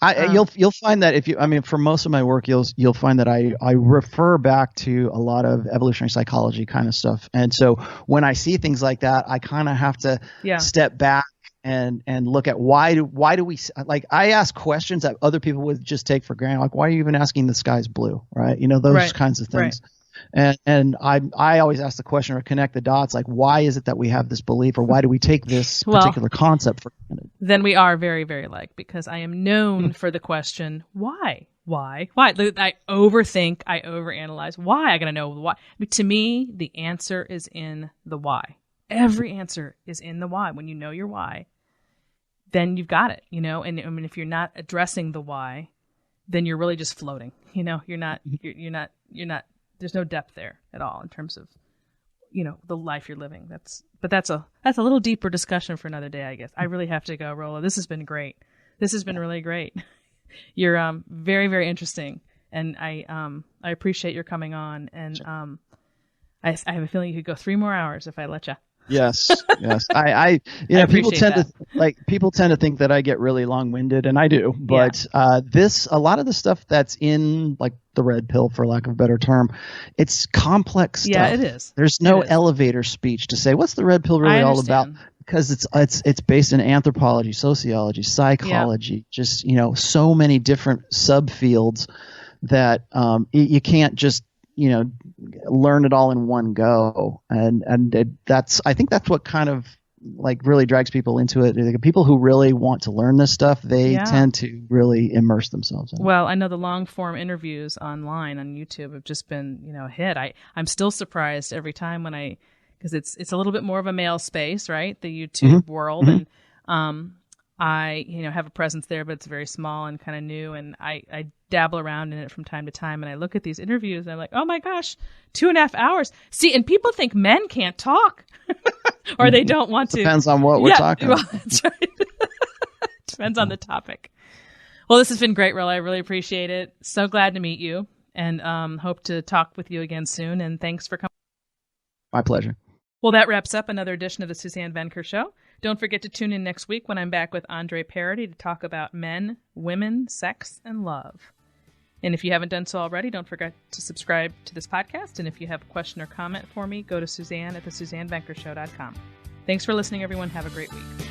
You'll find that for most of my work, you'll find that I refer back to a lot of evolutionary psychology kind of stuff, and so when I see things like that, I kind of have to step back and look at why do we, like, I ask questions that other people would just take for granted, like, why are you even asking the sky's blue, right? Those kinds of things. Right. And I always ask the question or connect the dots, like, why is it that we have this belief, or why do we take this particular concept for granted? Then we are very, very alike, because I am known for the question, why? I overthink, I overanalyze. Why? I gotta know why. To me, the answer is in the why. Every answer is in the why. When you know your why, then you've got it, and if you're not addressing the why, then you're really just floating, you're not, there's no depth there at all in terms of, the life you're living. That's a little deeper discussion for another day, I guess. I really have to go, Rollo. This has been great. This has been really great. You're, very, very interesting. And I appreciate your coming on. And, I have a feeling you could go 3 more hours if I let you. Yes. People tend to think that I get really long-winded, and I do. But a lot of the stuff that's in, like, the red pill, for lack of a better term, it's complex stuff. Yeah, it is. There's no elevator speech to say what's the red pill really all about, because it's based in anthropology, sociology, psychology, just so many different subfields that you can't just learn it all in one go, and I think that's what kind of, like, really drags people into it. Like, people who really want to learn this stuff, they tend to really immerse themselves in it. Well, I know the long form interviews online on YouTube have just been a hit. I'm still surprised every time because it's a little bit more of a male space, right? The YouTube world, and I have a presence there, but it's very small and kind of new, and I dabble around in it from time to time, and I look at these interviews and I'm like, oh my gosh, 2.5 hours. See, and people think men can't talk or they don't want to. Depends on what we're talking about. Well, that's right. Depends on the topic. Well, this has been great, Rollo. I really appreciate it. So glad to meet you, and hope to talk with you again soon, and thanks for coming. My pleasure. Well, that wraps up another edition of the Suzanne Venker Show. Don't forget to tune in next week when I'm back with Andre Parody to talk about men, women, sex, and love. And if you haven't done so already, don't forget to subscribe to this podcast. And if you have a question or comment for me, go to Suzanne at thesuzannevenkershow.com. Thanks for listening, everyone. Have a great week.